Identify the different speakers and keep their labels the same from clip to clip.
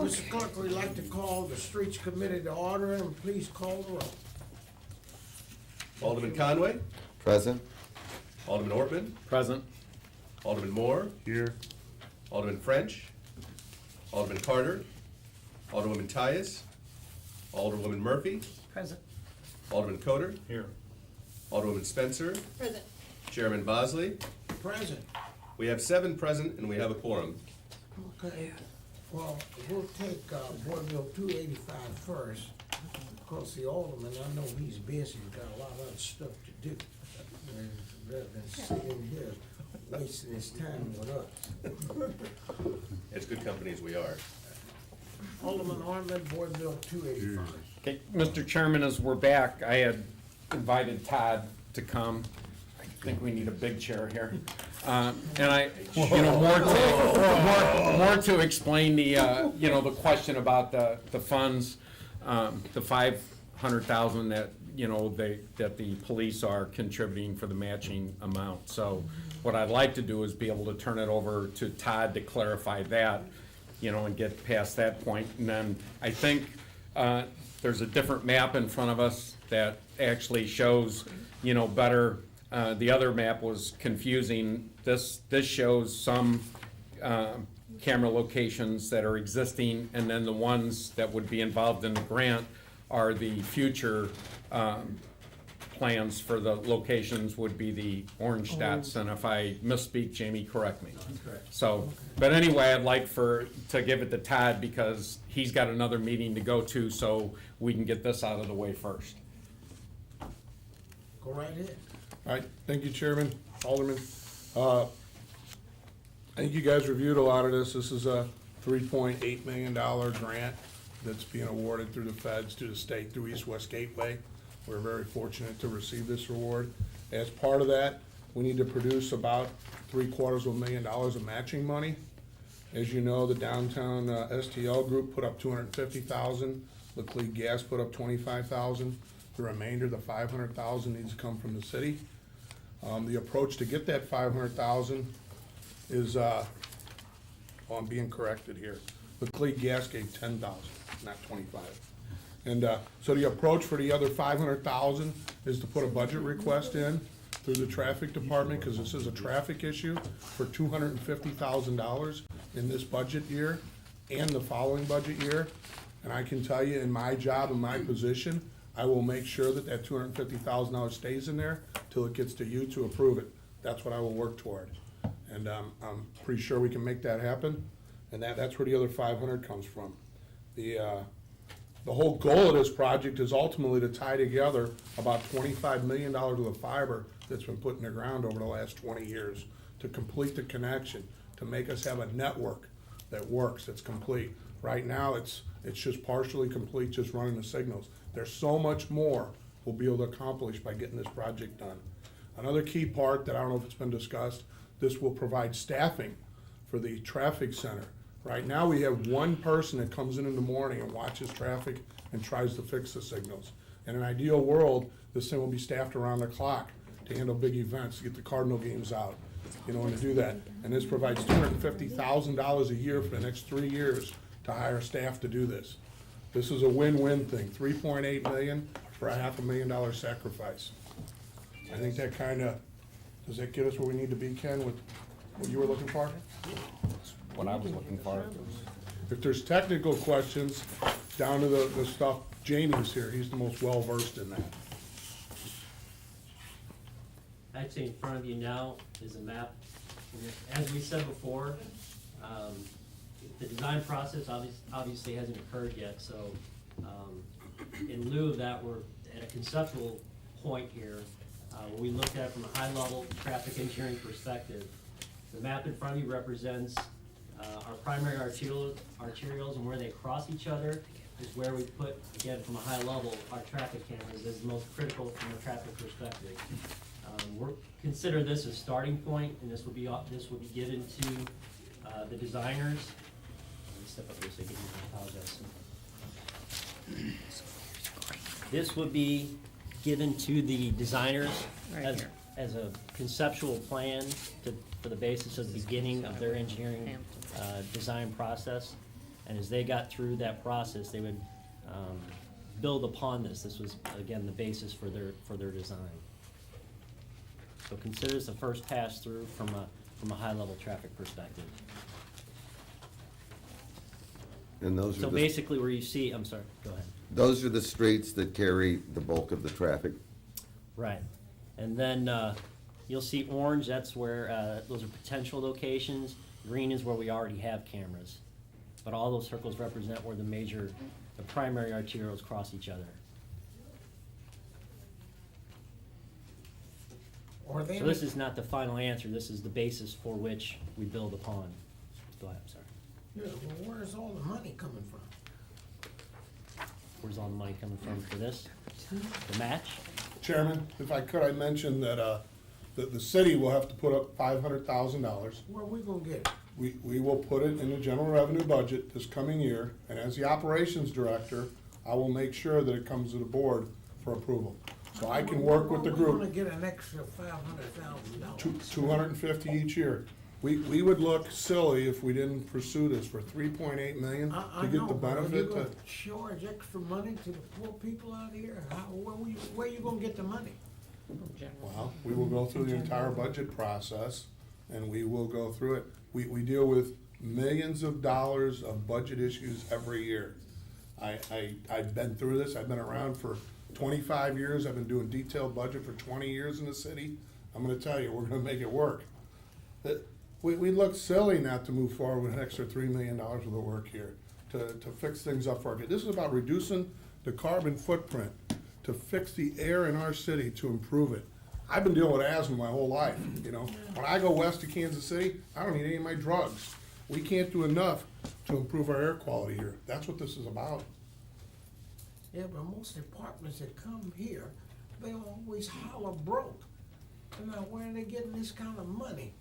Speaker 1: Mr. Clerk, we'd like to call the Streets Committee to order, and please call the roll.
Speaker 2: Alderman Conway,
Speaker 3: Present.
Speaker 2: Alderman Ortman,
Speaker 4: Present.
Speaker 2: Alderman Moore,
Speaker 4: Here.
Speaker 2: Alderman French, Alderman Carter, Alderwoman Tyus, Alderwoman Murphy,
Speaker 5: Present.
Speaker 2: Alderman Coder,
Speaker 4: Here.
Speaker 2: Alderwoman Spencer,
Speaker 5: Present.
Speaker 2: Chairman Bosley.
Speaker 1: Present.
Speaker 2: We have 7 present and we have a quorum.
Speaker 1: Okay, well, we'll take Board Bill 285 first. Of course, the Alderman, I know he's busy, he's got a lot of other stuff to do. And rather than sitting here wasting his time with us.
Speaker 2: As good company as we are.
Speaker 1: Alderman Ortman, Board Bill 285.
Speaker 4: Okay, Mr. Chairman, as we're back, I had invited Todd to come. I think we need a big chair here. And I, more to explain the, the question about the funds, the 500,000 that, that the police are contributing for the matching amount. So what I'd like to do is be able to turn it over to Todd to clarify that, and get past that point. And then I think there's a different map in front of us that actually shows, better. The other map was confusing. This shows some camera locations that are existing, and then the ones that would be involved in the grant are the future plans for the locations would be the orange dots. And if I misspeak, Jamie, correct me.
Speaker 1: Correct.
Speaker 4: So, but anyway, I'd like to give it to Todd because he's got another meeting to go to, so we can get this out of the way first.
Speaker 1: Go right ahead.
Speaker 6: All right, thank you, Chairman, Alderman. I think you guys reviewed a lot of this. This is a $3.8 million grant that's being awarded through the feds to the state through East-West Gateway. We're very fortunate to receive this award. As part of that, we need to produce about $750,000 of matching money. As you know, the downtown STL group put up $250,000. Laclede Gas put up $25,000. The remainder, the $500,000, needs to come from the city. The approach to get that $500,000 is, I'm being corrected here. Laclede Gas gave $10,000, not $25,000. And so the approach for the other $500,000 is to put a budget request in through the traffic department, because this is a traffic issue, for $250,000 in this budget year and the following budget year. And I can tell you, in my job and my position, I will make sure that that $250,000 stays in there till it gets to you to approve it. That's what I will work toward. And I'm pretty sure we can make that happen. And that's where the other 500 comes from. The whole goal of this project is ultimately to tie together about $25 million of the fiber that's been put in the ground over the last 20 years to complete the connection, to make us have a network that works, that's complete. Right now, it's just partially complete, just running the signals. There's so much more we'll be able to accomplish by getting this project done. Another key part that I don't know if it's been discussed, this will provide staffing for the traffic center. Right now, we have one person that comes in the morning and watches traffic and tries to fix the signals. In an ideal world, this thing will be staffed around the clock to handle big events, to get the Cardinal games out, and to do that. And this provides $250,000 a year for the next 3 years to hire staff to do this. This is a win-win thing, $3.8 million for a $500,000 sacrifice. I think that does that get us where we need to be, Ken, with what you were looking for?
Speaker 4: What I was looking for.
Speaker 6: If there's technical questions, down to the stuff, Jamie's here, he's the most well-versed in that.
Speaker 7: Actually, in front of you now is a map. As we said before, the design process obviously hasn't occurred yet, so in lieu of that, we're at a conceptual point here. We looked at it from a high-level traffic engineering perspective. The map in front of you represents our primary arterials, and where they cross each other is where we put, again, from a high level, our traffic cameras as most critical from a traffic perspective. Consider this a starting point, and this will be given to the designers. Let me step up here so you can apologize. This would be given to the designers as a conceptual plan for the basis of the beginning of their engineering design process. And as they got through that process, they would build upon this. This was, again, the basis for their design. So consider this the first pass-through from a high-level traffic perspective.
Speaker 3: And those
Speaker 7: So
Speaker 3: are the,
Speaker 7: basically where you see, I'm sorry, go ahead.
Speaker 3: those are the streets that carry the bulk of the traffic.
Speaker 7: Right. And then you'll see orange, that's where, those are potential locations. Green is where we already have cameras. But all those circles represent where the primary arterials cross each other.
Speaker 1: Or they,
Speaker 7: So this is not the final answer, this is the basis for which we build upon. Go ahead, I'm sorry.
Speaker 1: yeah, well, where's all the money coming from?
Speaker 7: Where's all the money coming from for this? The match?
Speaker 6: Chairman, if I could, I mentioned that, the city will have to put up $500,000.
Speaker 1: Where we gonna get it?
Speaker 6: We will put it in the general revenue budget this coming year, and as the operations director, I will make sure that it comes to the board for approval. So I can work with the
Speaker 1: We're gonna
Speaker 6: group,
Speaker 1: get an extra $500,000.
Speaker 6: 250 each year. We would look silly if we didn't pursue this for 3.8 million
Speaker 1: I
Speaker 6: to get
Speaker 1: know,
Speaker 6: the
Speaker 1: but are you
Speaker 6: benefit
Speaker 1: gonna
Speaker 6: to.
Speaker 1: charge extra money to the poor people out here? Where you gonna get the money?
Speaker 6: Well, we will go through the entire budget process, and we will go through it. We deal with millions of dollars of budget issues every year. I've been through this, I've been around for 25 years, I've been doing detailed budget for 20 years in the city. I'm gonna tell you, we're gonna make it work. We look silly not to move forward with an extra $3 million worth of work here, to fix things up for our kids. This is about reducing the carbon footprint, to fix the air in our city, to improve it. I've been dealing with asthma my whole life, you know. When I go west of Kansas City, I don't need any of my drugs. We can't do enough to improve our air quality here. That's what this is about.
Speaker 1: Yeah, but most departments that come here, they always holler broke. And now where are they getting this kind of money?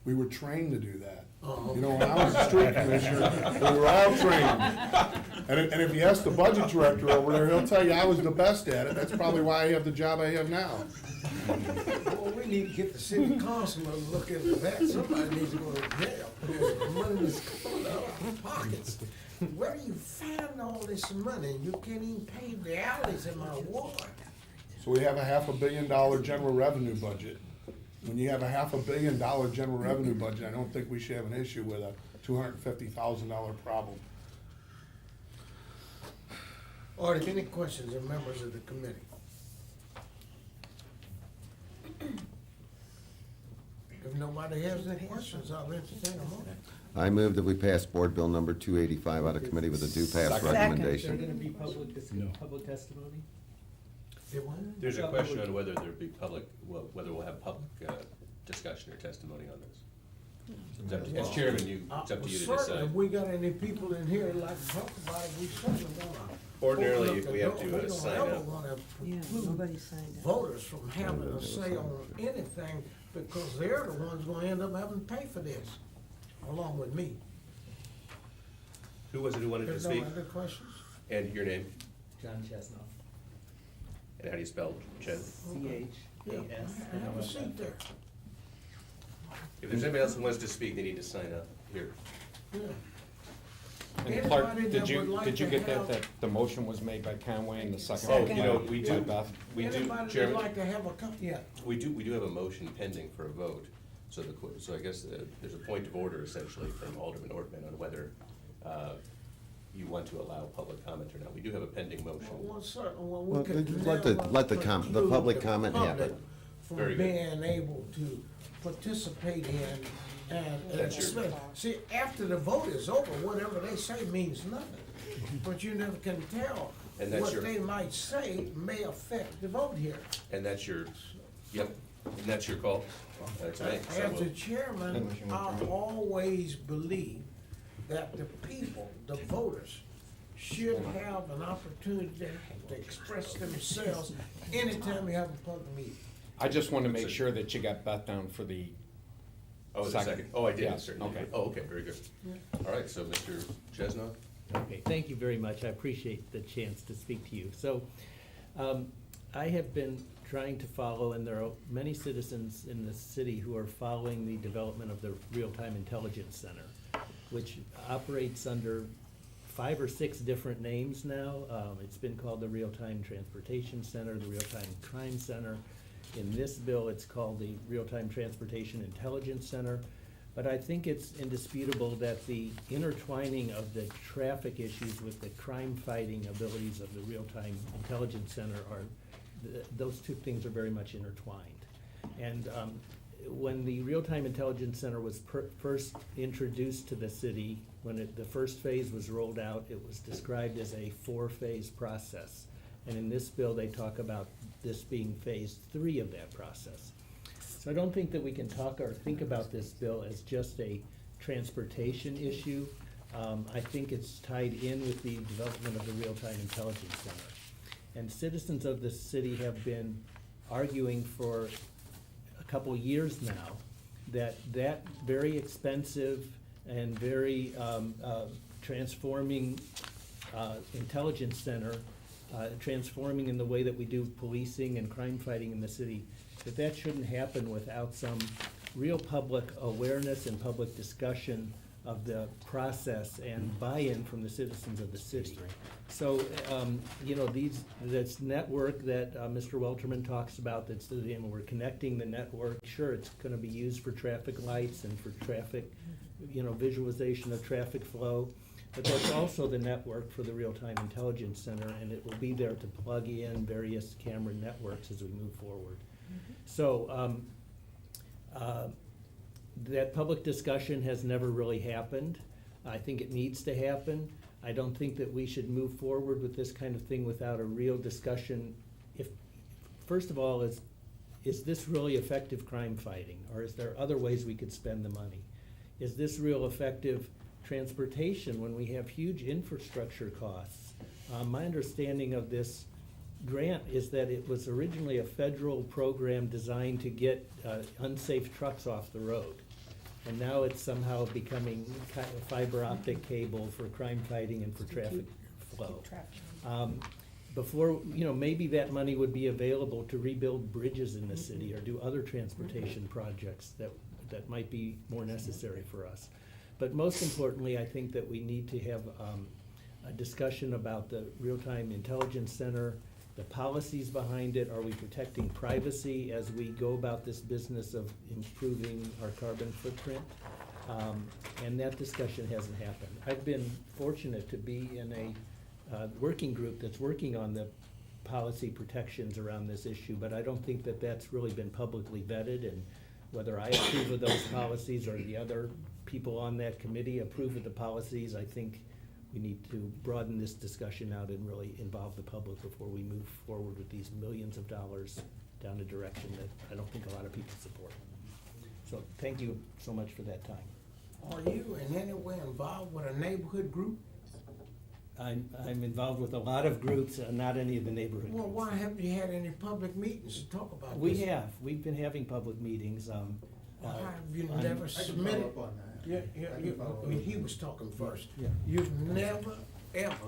Speaker 6: We were trained to do that.
Speaker 1: Oh,
Speaker 6: You know, when I was a street commissioner, we were all trained. And if you ask the budget director over there, he'll tell you I was the best at it. That's probably why I have the job I have now.
Speaker 1: Well, we need to get the city council to look into that. Somebody needs to go to jail. Because the money is coming out of our pockets. Where do you find all this money? You can't even pave the alleys in my ward.
Speaker 6: So we have a $500 million general revenue budget. When you have a $500 million general revenue budget, I don't think we should have an issue with a $250,000 problem.
Speaker 1: Are there any questions of members of the committee? If nobody has any questions, I'll entertain a motion.
Speaker 3: I move that we pass Board Bill number 285 out of committee with a due pass
Speaker 5: Is there
Speaker 3: recommendation.
Speaker 5: gonna be public testimony?
Speaker 1: It what?
Speaker 2: There's a question on whether there'd be public, whether we'll have public discussion or testimony on this. It's up to- As chairman, it's up to you to
Speaker 1: Certainly, if
Speaker 2: decide.
Speaker 1: we got any people in here that'd like to talk about it, we certainly wanna.
Speaker 2: Ordinarily,
Speaker 1: open up
Speaker 2: if
Speaker 1: the
Speaker 2: we have
Speaker 1: door.
Speaker 2: to,
Speaker 1: We don't
Speaker 2: sign
Speaker 1: ever
Speaker 2: up.
Speaker 1: wanna
Speaker 8: Yeah,
Speaker 1: preclude
Speaker 8: nobody signed up.
Speaker 1: voters from having a say on anything, because they're the ones gonna end up having to pay for this, along with me.
Speaker 2: Who was it who wanted to
Speaker 1: There's no
Speaker 2: speak?
Speaker 1: other questions?
Speaker 2: And your name?
Speaker 5: John Chesnoff,
Speaker 2: And how do you spell Chen?
Speaker 5: CHAS.
Speaker 1: Yeah, have a seat there.
Speaker 2: If there's anybody else who wants to speak, they need to sign up here.
Speaker 1: Yeah.
Speaker 4: And Clark,
Speaker 1: Anybody
Speaker 4: did
Speaker 1: that
Speaker 4: you,
Speaker 1: would like
Speaker 4: did you
Speaker 1: to
Speaker 4: get
Speaker 1: have-
Speaker 4: that the motion was made by Conway and the second?
Speaker 2: Oh, you know, we
Speaker 4: by
Speaker 2: do,
Speaker 4: Beth?
Speaker 2: we do,
Speaker 1: Anybody that'd
Speaker 2: Chairman,
Speaker 1: like to have a yeah.
Speaker 2: we do have a motion pending for a vote. So so I guess there's a point of order essentially from Alderman Ordman on whether you want to allow public comment or not. We do have a pending motion.
Speaker 1: Well, certainly, well,
Speaker 3: Well,
Speaker 1: we could
Speaker 3: let
Speaker 1: never
Speaker 3: the public
Speaker 1: preclude
Speaker 3: comment
Speaker 1: the public
Speaker 3: happen.
Speaker 1: from
Speaker 2: Very good.
Speaker 1: being able to participate in and
Speaker 2: That's your-
Speaker 1: see, after the vote is over, whatever they say means nothing. But you never can tell
Speaker 2: And that's
Speaker 1: what
Speaker 2: your-
Speaker 1: they might say may affect the vote here.
Speaker 2: And that's your, yep, and that's your call. That's me. So
Speaker 1: As the
Speaker 2: we'll-
Speaker 1: chairman, I always believe that the people, the voters, should have an opportunity to express themselves anytime you have a public meeting.
Speaker 4: I just want to make sure that you got Beth down for the,
Speaker 2: Oh, the
Speaker 4: Second.
Speaker 2: second. Oh, I did,
Speaker 4: Yes,
Speaker 2: certainly.
Speaker 4: okay.
Speaker 2: Oh, okay, very good. All right, so Mr. Chesnoff?
Speaker 5: Okay, thank you very much. I appreciate the chance to speak to you. So, I have been trying to follow, and there are many citizens in the city who are following the development of the Real-Time Intelligence Center, which operates under 5 or 6 different names now. It's been called the Real-Time Transportation Center, the Real-Time Crime Center. In this bill, it's called the Real-Time Transportation Intelligence Center. But I think it's indisputable that the intertwining of the traffic issues with the crime-fighting abilities of the Real-Time Intelligence Center those two things are very much intertwined. And when the Real-Time Intelligence Center was first introduced to the city, when the first phase was rolled out, it was described as a 4-phase process. And in this bill, they talk about this being phase 3 of that process. So I don't think that we can talk or think about this bill as just a transportation issue. I think it's tied in with the development of the Real-Time Intelligence Center. And citizens of the city have been arguing for a couple years now that very expensive and very transforming intelligence center, transforming in the way that we do policing and crime fighting in the city, that shouldn't happen without some real public awareness and public discussion of the process and buy-in from the citizens of the city. So, this network that Mr. Welterman talks about, we're connecting the network, sure, it's gonna be used for traffic lights and for traffic, visualization of traffic flow, but that's also the network for the Real-Time Intelligence Center, and it will be there to plug in various camera networks as we move forward. So, that public discussion has never really happened. I think it needs to happen. I don't think that we should move forward with this kind of thing without a real discussion. First of all, is this really effective crime fighting, or is there other ways we could spend the money? Is this real effective transportation when we have huge infrastructure costs? My understanding of this grant is that it was originally a federal program designed to get unsafe trucks off the road. And now it's somehow becoming kind of fiber optic cable for crime fighting and for traffic flow. Before, maybe that money would be available to rebuild bridges in the city or do other transportation projects that might be more necessary for us. But most importantly, I think that we need to have a discussion about the Real-Time Intelligence Center, the policies behind it. Are we protecting privacy as we go about this business of improving our carbon footprint? And that discussion hasn't happened. I've been fortunate to be in a working group that's working on the policy protections around this issue, but I don't think that that's really been publicly vetted, and whether I approve of those policies or the other people on that committee approve of the policies, I think we need to broaden this discussion out and really involve the public before we move forward with these millions of dollars down a direction that I don't think a lot of people support. So thank you so much for that time.
Speaker 1: Are you in any way involved with a neighborhood group?
Speaker 5: I'm involved with a lot of groups, not any of the neighborhood
Speaker 1: Well,
Speaker 5: groups.
Speaker 1: why haven't you had any public meetings to talk about
Speaker 5: We
Speaker 1: this?
Speaker 5: have, we've been having public meetings.
Speaker 1: Why have you
Speaker 5: I'm-
Speaker 1: never
Speaker 8: I can
Speaker 1: submitted?
Speaker 8: follow up on that.
Speaker 1: He was talking first.
Speaker 5: Yeah.
Speaker 1: You've never, ever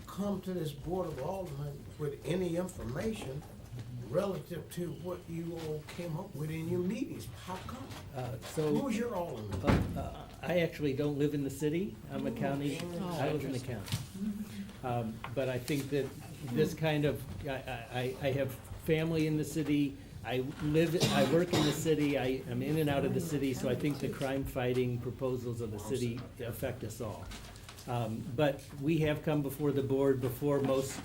Speaker 1: come to this Board of Aldermen with any information relative to what you all came up with in your meetings. How come? Who's your alderman?
Speaker 5: I actually don't live in the city. I'm a county, I live in the county. But I think that this kind of, I have family in the city. I work in the city. I am in and out of the city, so I think the crime fighting proposals of the city affect us all. But we have come before the board before most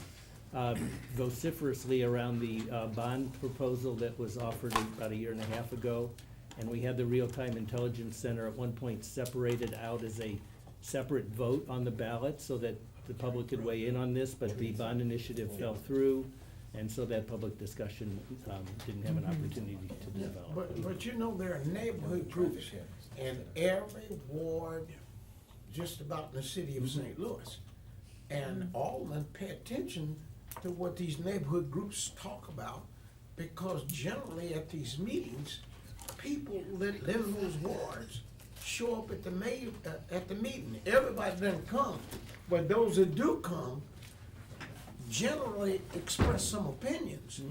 Speaker 5: vociferously around the bond proposal that was offered about a year and a half ago. And we had the Real-Time Intelligence Center at one point separated out as a separate vote on the ballot so that the public could weigh in on this, but the bond initiative fell through. And so that public discussion didn't have an opportunity to develop.
Speaker 1: But there are neighborhood groups in every ward, just about in the city of St. Louis. And aldermen pay attention to what these neighborhood groups talk about, because generally at these meetings, people that live in those wards show up at the meeting. Everybody doesn't come, but those that do come generally express some opinions.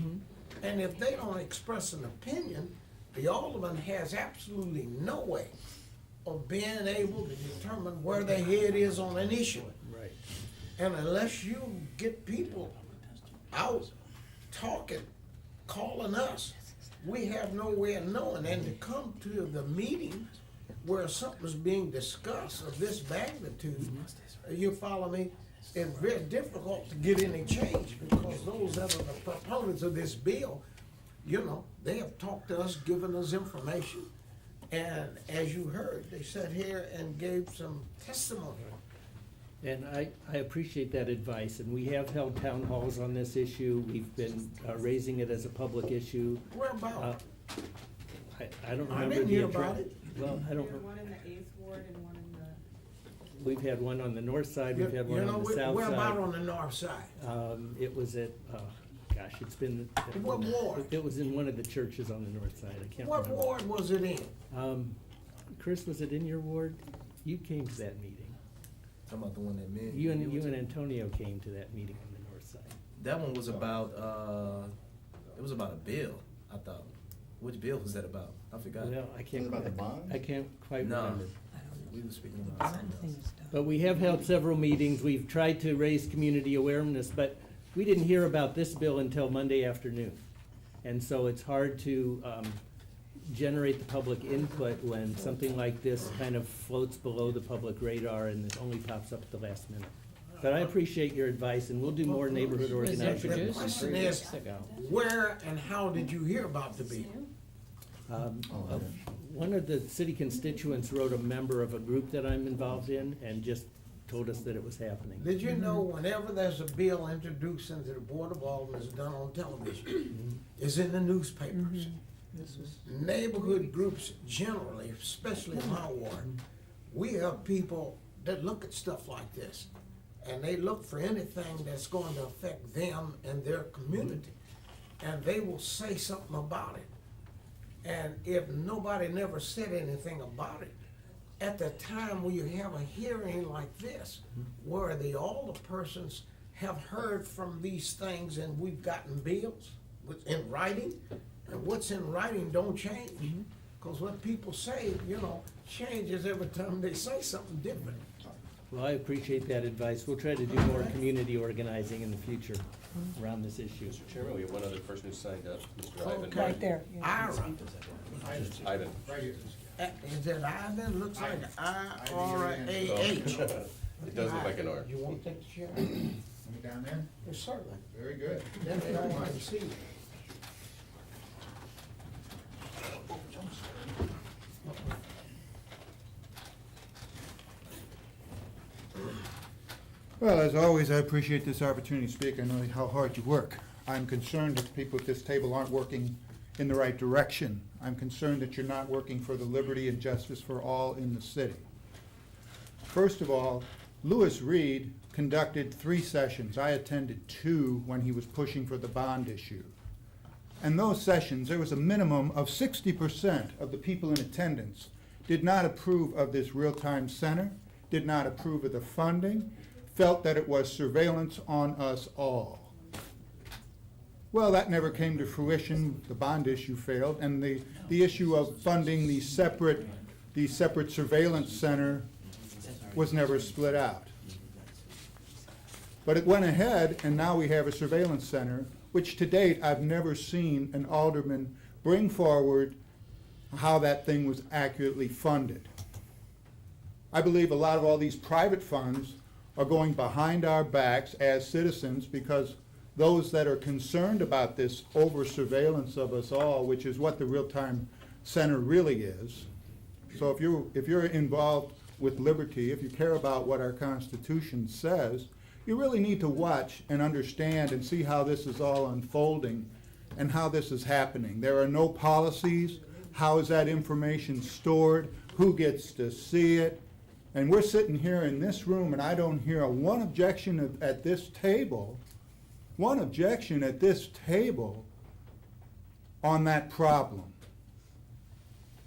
Speaker 1: And if they don't express an opinion, the alderman has absolutely no way of being able to determine where their head is on an issue.
Speaker 5: Right.
Speaker 1: And unless you get people out talking, calling us, we have no way of knowing. And to come to the meeting where something's being discussed of this magnitude, you follow me? It's very difficult to get any change because those that are the proponents of this bill, you know, they have talked to us, given us information. And as you heard, they sat here and gave some testimony.
Speaker 5: And I appreciate that advice, and we have held town halls on this issue. We've been raising it as a public issue.
Speaker 1: Where about?
Speaker 5: I don't
Speaker 1: I
Speaker 5: remember
Speaker 1: didn't
Speaker 5: the
Speaker 1: hear
Speaker 5: intro.
Speaker 1: about it.
Speaker 5: Well, I don't,
Speaker 8: There one in the 8th Ward and one in the,
Speaker 5: we've had one on the north side, we've had one
Speaker 1: You know,
Speaker 5: on the south
Speaker 1: where about
Speaker 5: side.
Speaker 1: on the north side?
Speaker 5: It was at, gosh, it's been.
Speaker 1: What ward?
Speaker 5: It was in one of the churches on the north side, I can't
Speaker 1: What
Speaker 5: remember.
Speaker 1: ward was it in?
Speaker 5: Chris, was it in your ward? You came to that meeting.
Speaker 9: Talking about the one that me.
Speaker 5: You and Antonio came to that meeting on the north side.
Speaker 9: That one was about, it was about a bill, I thought. Which bill was that about? I forgot.
Speaker 5: Well, I can't.
Speaker 10: about the bond?
Speaker 5: I can't quite
Speaker 9: No.
Speaker 5: remember.
Speaker 9: We were speaking about something else.
Speaker 5: But we have held several meetings, we've tried to raise community awareness, but we didn't hear about this bill until Monday afternoon. And so it's hard to generate the public input when something like this kind of floats below the public radar and it only pops up at the last minute. But I appreciate your advice, and we'll do more neighborhood organizing.
Speaker 1: The question is, where and how did you hear about the bill?
Speaker 5: One of the city constituents wrote a member of a group that I'm involved in and just told us that it was happening.
Speaker 1: Did you know whenever there's a bill introduced into the Board of Aldermen, it's done on television, it's in the newspapers. Neighborhood groups generally, especially in my ward, we have people that look at stuff like this. And they look for anything that's going to affect them and their community. And they will say something about it. And if nobody never said anything about it, at the time when you have a hearing like this, where the alderpersons have heard from these things and we've gotten bills in writing, and what's in writing don't change. Because what people say, you know, changes every time they say something different.
Speaker 5: Well, I appreciate that advice. We'll try to do more community organizing in the future around this issue.
Speaker 2: Mr. Chairman, we have one other person who signed up, Mr. Ivan.
Speaker 1: Okay.
Speaker 8: right there.
Speaker 1: Ira.
Speaker 2: Ivan.
Speaker 1: Is it Ivan? Looks like I-R-A-H.
Speaker 2: It does look like an R.
Speaker 1: You want to take the chair?
Speaker 10: Let me down there.
Speaker 1: Yes, certainly.
Speaker 10: Very good.
Speaker 1: Then they don't want to see you.
Speaker 10: Well, as always, I appreciate this opportunity to speak. I know how hard you work. I'm concerned that people at this table aren't working in the right direction. I'm concerned that you're not working for the liberty and justice for all in the city. First of all, Lewis Reed conducted 3 sessions. I attended 2 when he was pushing for the bond issue. And those sessions, there was a minimum of 60% of the people in attendance did not approve of this real-time center, did not approve of the funding, felt that it was surveillance on us all. Well, that never came to fruition. The bond issue failed, and the issue of funding the separate surveillance center was never split out. But it went ahead, and now we have a surveillance center, which to date I've never seen an alderman bring forward how that thing was accurately funded. I believe a lot of all these private funds are going behind our backs as citizens because those that are concerned about this over-surveillance of us all, which is what the real-time center really is. So if you're involved with liberty, if you care about what our Constitution says, you really need to watch and understand and see how this is all unfolding and how this is happening. There are no policies. How is that information stored? Who gets to see it? And we're sitting here in this room and I don't hear one objection at this table, on that problem.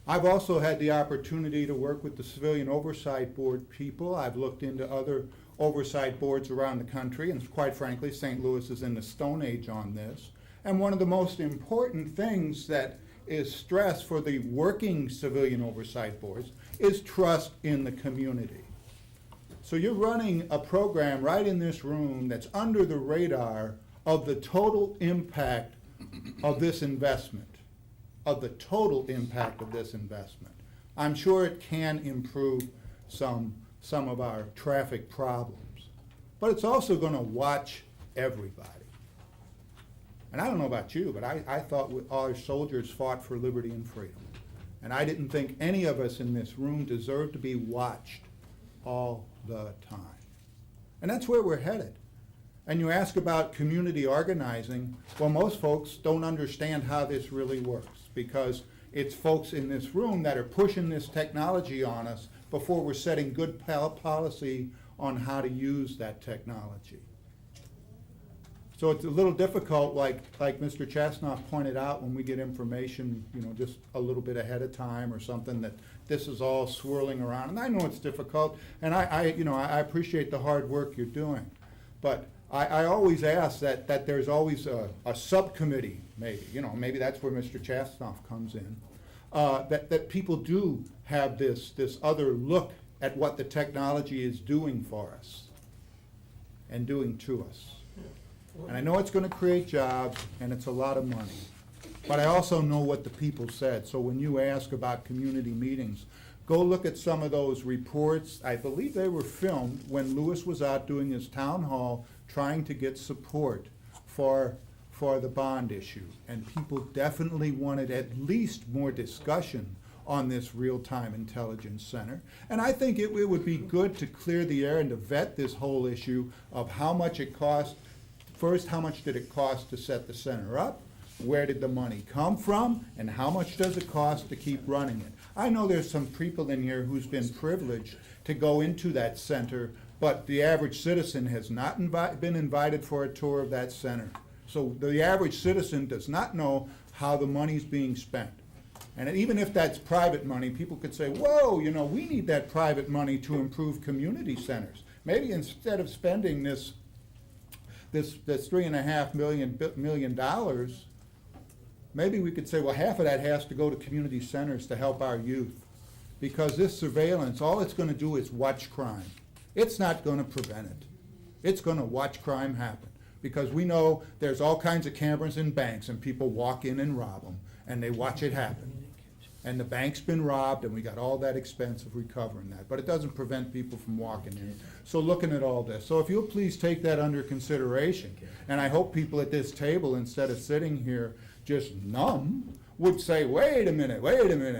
Speaker 10: I've also had the opportunity to work with the Civilian Oversight Board people. I've looked into other oversight boards around the country, and quite frankly, St. Louis is in the Stone Age on this. And one of the most important things that is stress for the working civilian oversight boards is trust in the community. So you're running a program right in this room that's under the radar of the total impact of this investment, of the total impact of this investment. I'm sure it can improve some of our traffic problems, but it's also gonna watch everybody. And I don't know about you, but I thought our soldiers fought for liberty and freedom. And I didn't think any of us in this room deserved to be watched all the time. And that's where we're headed. And you ask about community organizing, well, most folks don't understand how this really works, because it's folks in this room that are pushing this technology on us before we're setting good policy on how to use that technology. So it's a little difficult, like Mr. Chasnoff pointed out, when we get information, just a little bit ahead of time or something, that this is all swirling around. And I know it's difficult, and I appreciate the hard work you're doing. But I always ask that there's always a subcommittee, maybe that's where Mr. Chasnoff comes in, that people do have this other look at what the technology is doing for us and doing to us. And I know it's gonna create jobs, and it's a lot of money. But I also know what the people said. So when you ask about community meetings, go look at some of those reports. I believe they were filmed when Lewis was out doing his town hall, trying to get support for the bond issue. And people definitely wanted at least more discussion on this real-time intelligence center. And I think it would be good to clear the air and to vet this whole issue of how much it cost. First, how much did it cost to set the center up? Where did the money come from? And how much does it cost to keep running it? I know there's some people in here who's been privileged to go into that center, but the average citizen has not been invited for a tour of that center. So the average citizen does not know how the money's being spent. And even if that's private money, people could say, whoa, we need that private money to improve community centers. Maybe instead of spending this $3.5 million, maybe we could say, well, half of that has to go to community centers to help our youth. Because this surveillance, all it's gonna do is watch crime. It's not gonna prevent it. It's gonna watch crime happen. Because we know there's all kinds of cameras in banks, and people walk in and rob them, and they watch it happen. And the bank's been robbed, and we got all that expense of recovering that. But it doesn't prevent people from walking in. So looking at all this. So if you'll please take that under consideration. And I hope people at this table, instead of sitting here just numb, would say, wait a minute,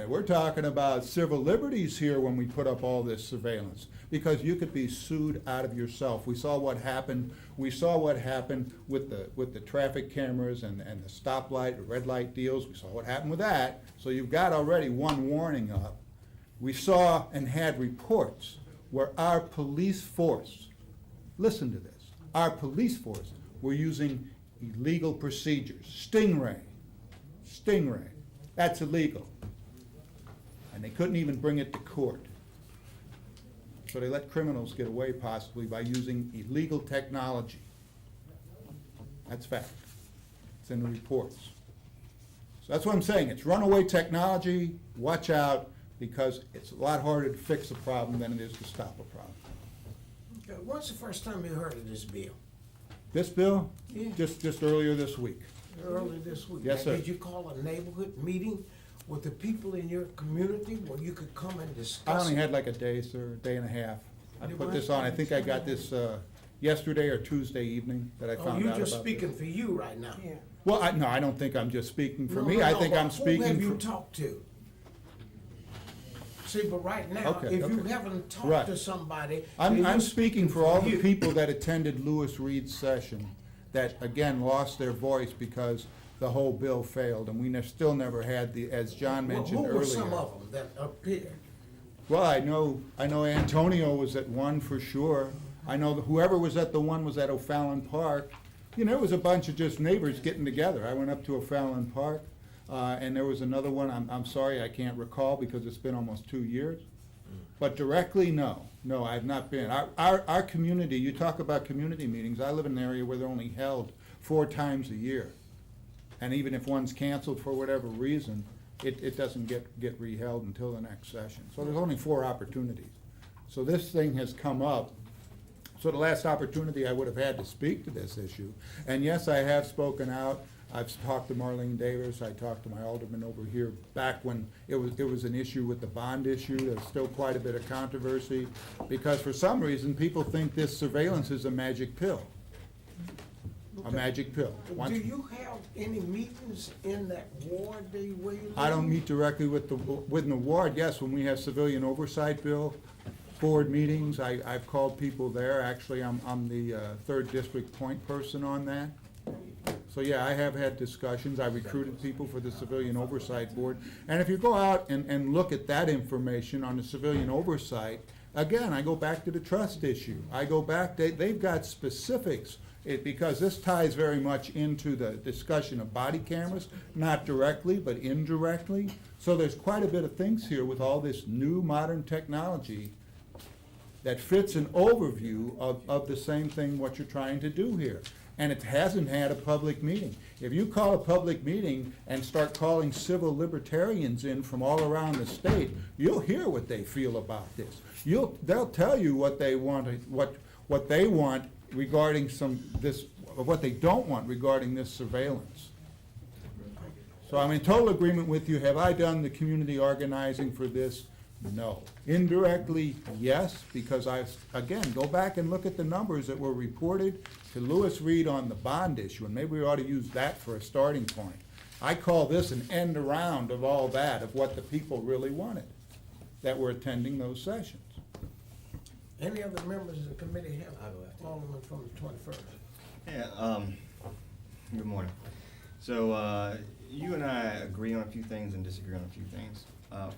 Speaker 10: we're talking about civil liberties here when we put up all this surveillance. Because you could be sued out of yourself. We saw what happened with the traffic cameras and the stoplight, the red light deals. We saw what happened with that. So you've got already one warning up. We saw and had reports where our police force, listen to this, our police force were using illegal procedures. Stingray, that's illegal. And they couldn't even bring it to court. So they let criminals get away possibly by using illegal technology. That's fact. It's in the reports. So that's what I'm saying. It's runaway technology. Watch out, because it's a lot harder to fix a problem than it is to stop a problem.
Speaker 1: Okay, when's the first time you heard of this bill?
Speaker 10: This bill?
Speaker 1: Yeah.
Speaker 10: Just earlier this week.
Speaker 1: Early this week.
Speaker 10: Yes,
Speaker 1: Now,
Speaker 10: sir.
Speaker 1: Did you call a neighborhood meeting with the people in your community where you could come and discuss?
Speaker 10: I only had like a day, sir, a day and a half. I
Speaker 1: You
Speaker 10: put
Speaker 1: what?
Speaker 10: this on. I think I got this yesterday or Tuesday evening that I
Speaker 1: Oh,
Speaker 10: found
Speaker 1: you're
Speaker 10: out
Speaker 1: just
Speaker 10: about
Speaker 1: speaking
Speaker 10: this.
Speaker 1: for you right now.
Speaker 10: Well, no, I don't think I'm just speaking for
Speaker 1: No,
Speaker 10: me.
Speaker 1: no,
Speaker 10: I
Speaker 1: no,
Speaker 10: think
Speaker 1: but
Speaker 10: I'm speaking
Speaker 1: who have you
Speaker 10: for.
Speaker 1: talked to? See, but right now,
Speaker 10: Okay,
Speaker 1: if you
Speaker 10: okay.
Speaker 1: haven't talked
Speaker 10: Right.
Speaker 1: to somebody.
Speaker 10: I'm
Speaker 1: then you're
Speaker 10: speaking for all the
Speaker 1: you.
Speaker 10: people that attended Lewis Reed's session that, again, lost their voice because the whole bill failed, and we still never had the, as John mentioned earlier.
Speaker 1: Who were some of them that appeared?
Speaker 10: Well, I know Antonio was at one for sure. I know that whoever was at the one was at O'Fallon Park. There was a bunch of just neighbors getting together. I went up to O'Fallon Park, and there was another one, I'm sorry, I can't recall because it's been almost 2 years. But directly, no, I've not been. Our community, you talk about community meetings, I live in an area where they're only held 4 times a year. And even if one's canceled for whatever reason, it doesn't get reheld until the next session. So there's only 4 opportunities. So this thing has come up. So the last opportunity I would have had to speak to this issue. And yes, I have spoken out. I've talked to Marlene Davis. I talked to my alderman over here back when it was an issue with the bond issue. There's still quite a bit of controversy because for some reason people think this surveillance is a magic pill. A magic pill.
Speaker 1: Do you have any meetings in that ward where you live?
Speaker 10: I don't meet directly with the ward. Yes, when we have civilian oversight bill board meetings, I've called people there. Actually, I'm the 3rd district point person on that. So yeah, I have had discussions. I recruited people for the civilian oversight board. And if you go out and look at that information on the civilian oversight, again, I go back to the trust issue. I go back, they've got specifics. Because this ties very much into the discussion of body cameras, not directly, but indirectly. So there's quite a bit of things here with all this new modern technology that fits an overview of the same thing what you're trying to do here. And it hasn't had a public meeting. If you call a public meeting and start calling civil libertarians in from all around the state, you'll hear what they feel about this. They'll tell you what they want, what they want regarding what they don't want regarding this surveillance. So I'm in total agreement with you. Have I done the community organizing for this? No. Indirectly, yes, because again, go back and look at the numbers that were reported to Lewis Reed on the bond issue, and maybe we ought to use that for a starting point. I call this an end around of all that, of what the people really wanted that were attending those sessions.
Speaker 1: Any other members of the committee have Alderman from the 21st?
Speaker 11: Yeah, good morning. So, you and I agree on a few things and disagree on a few things.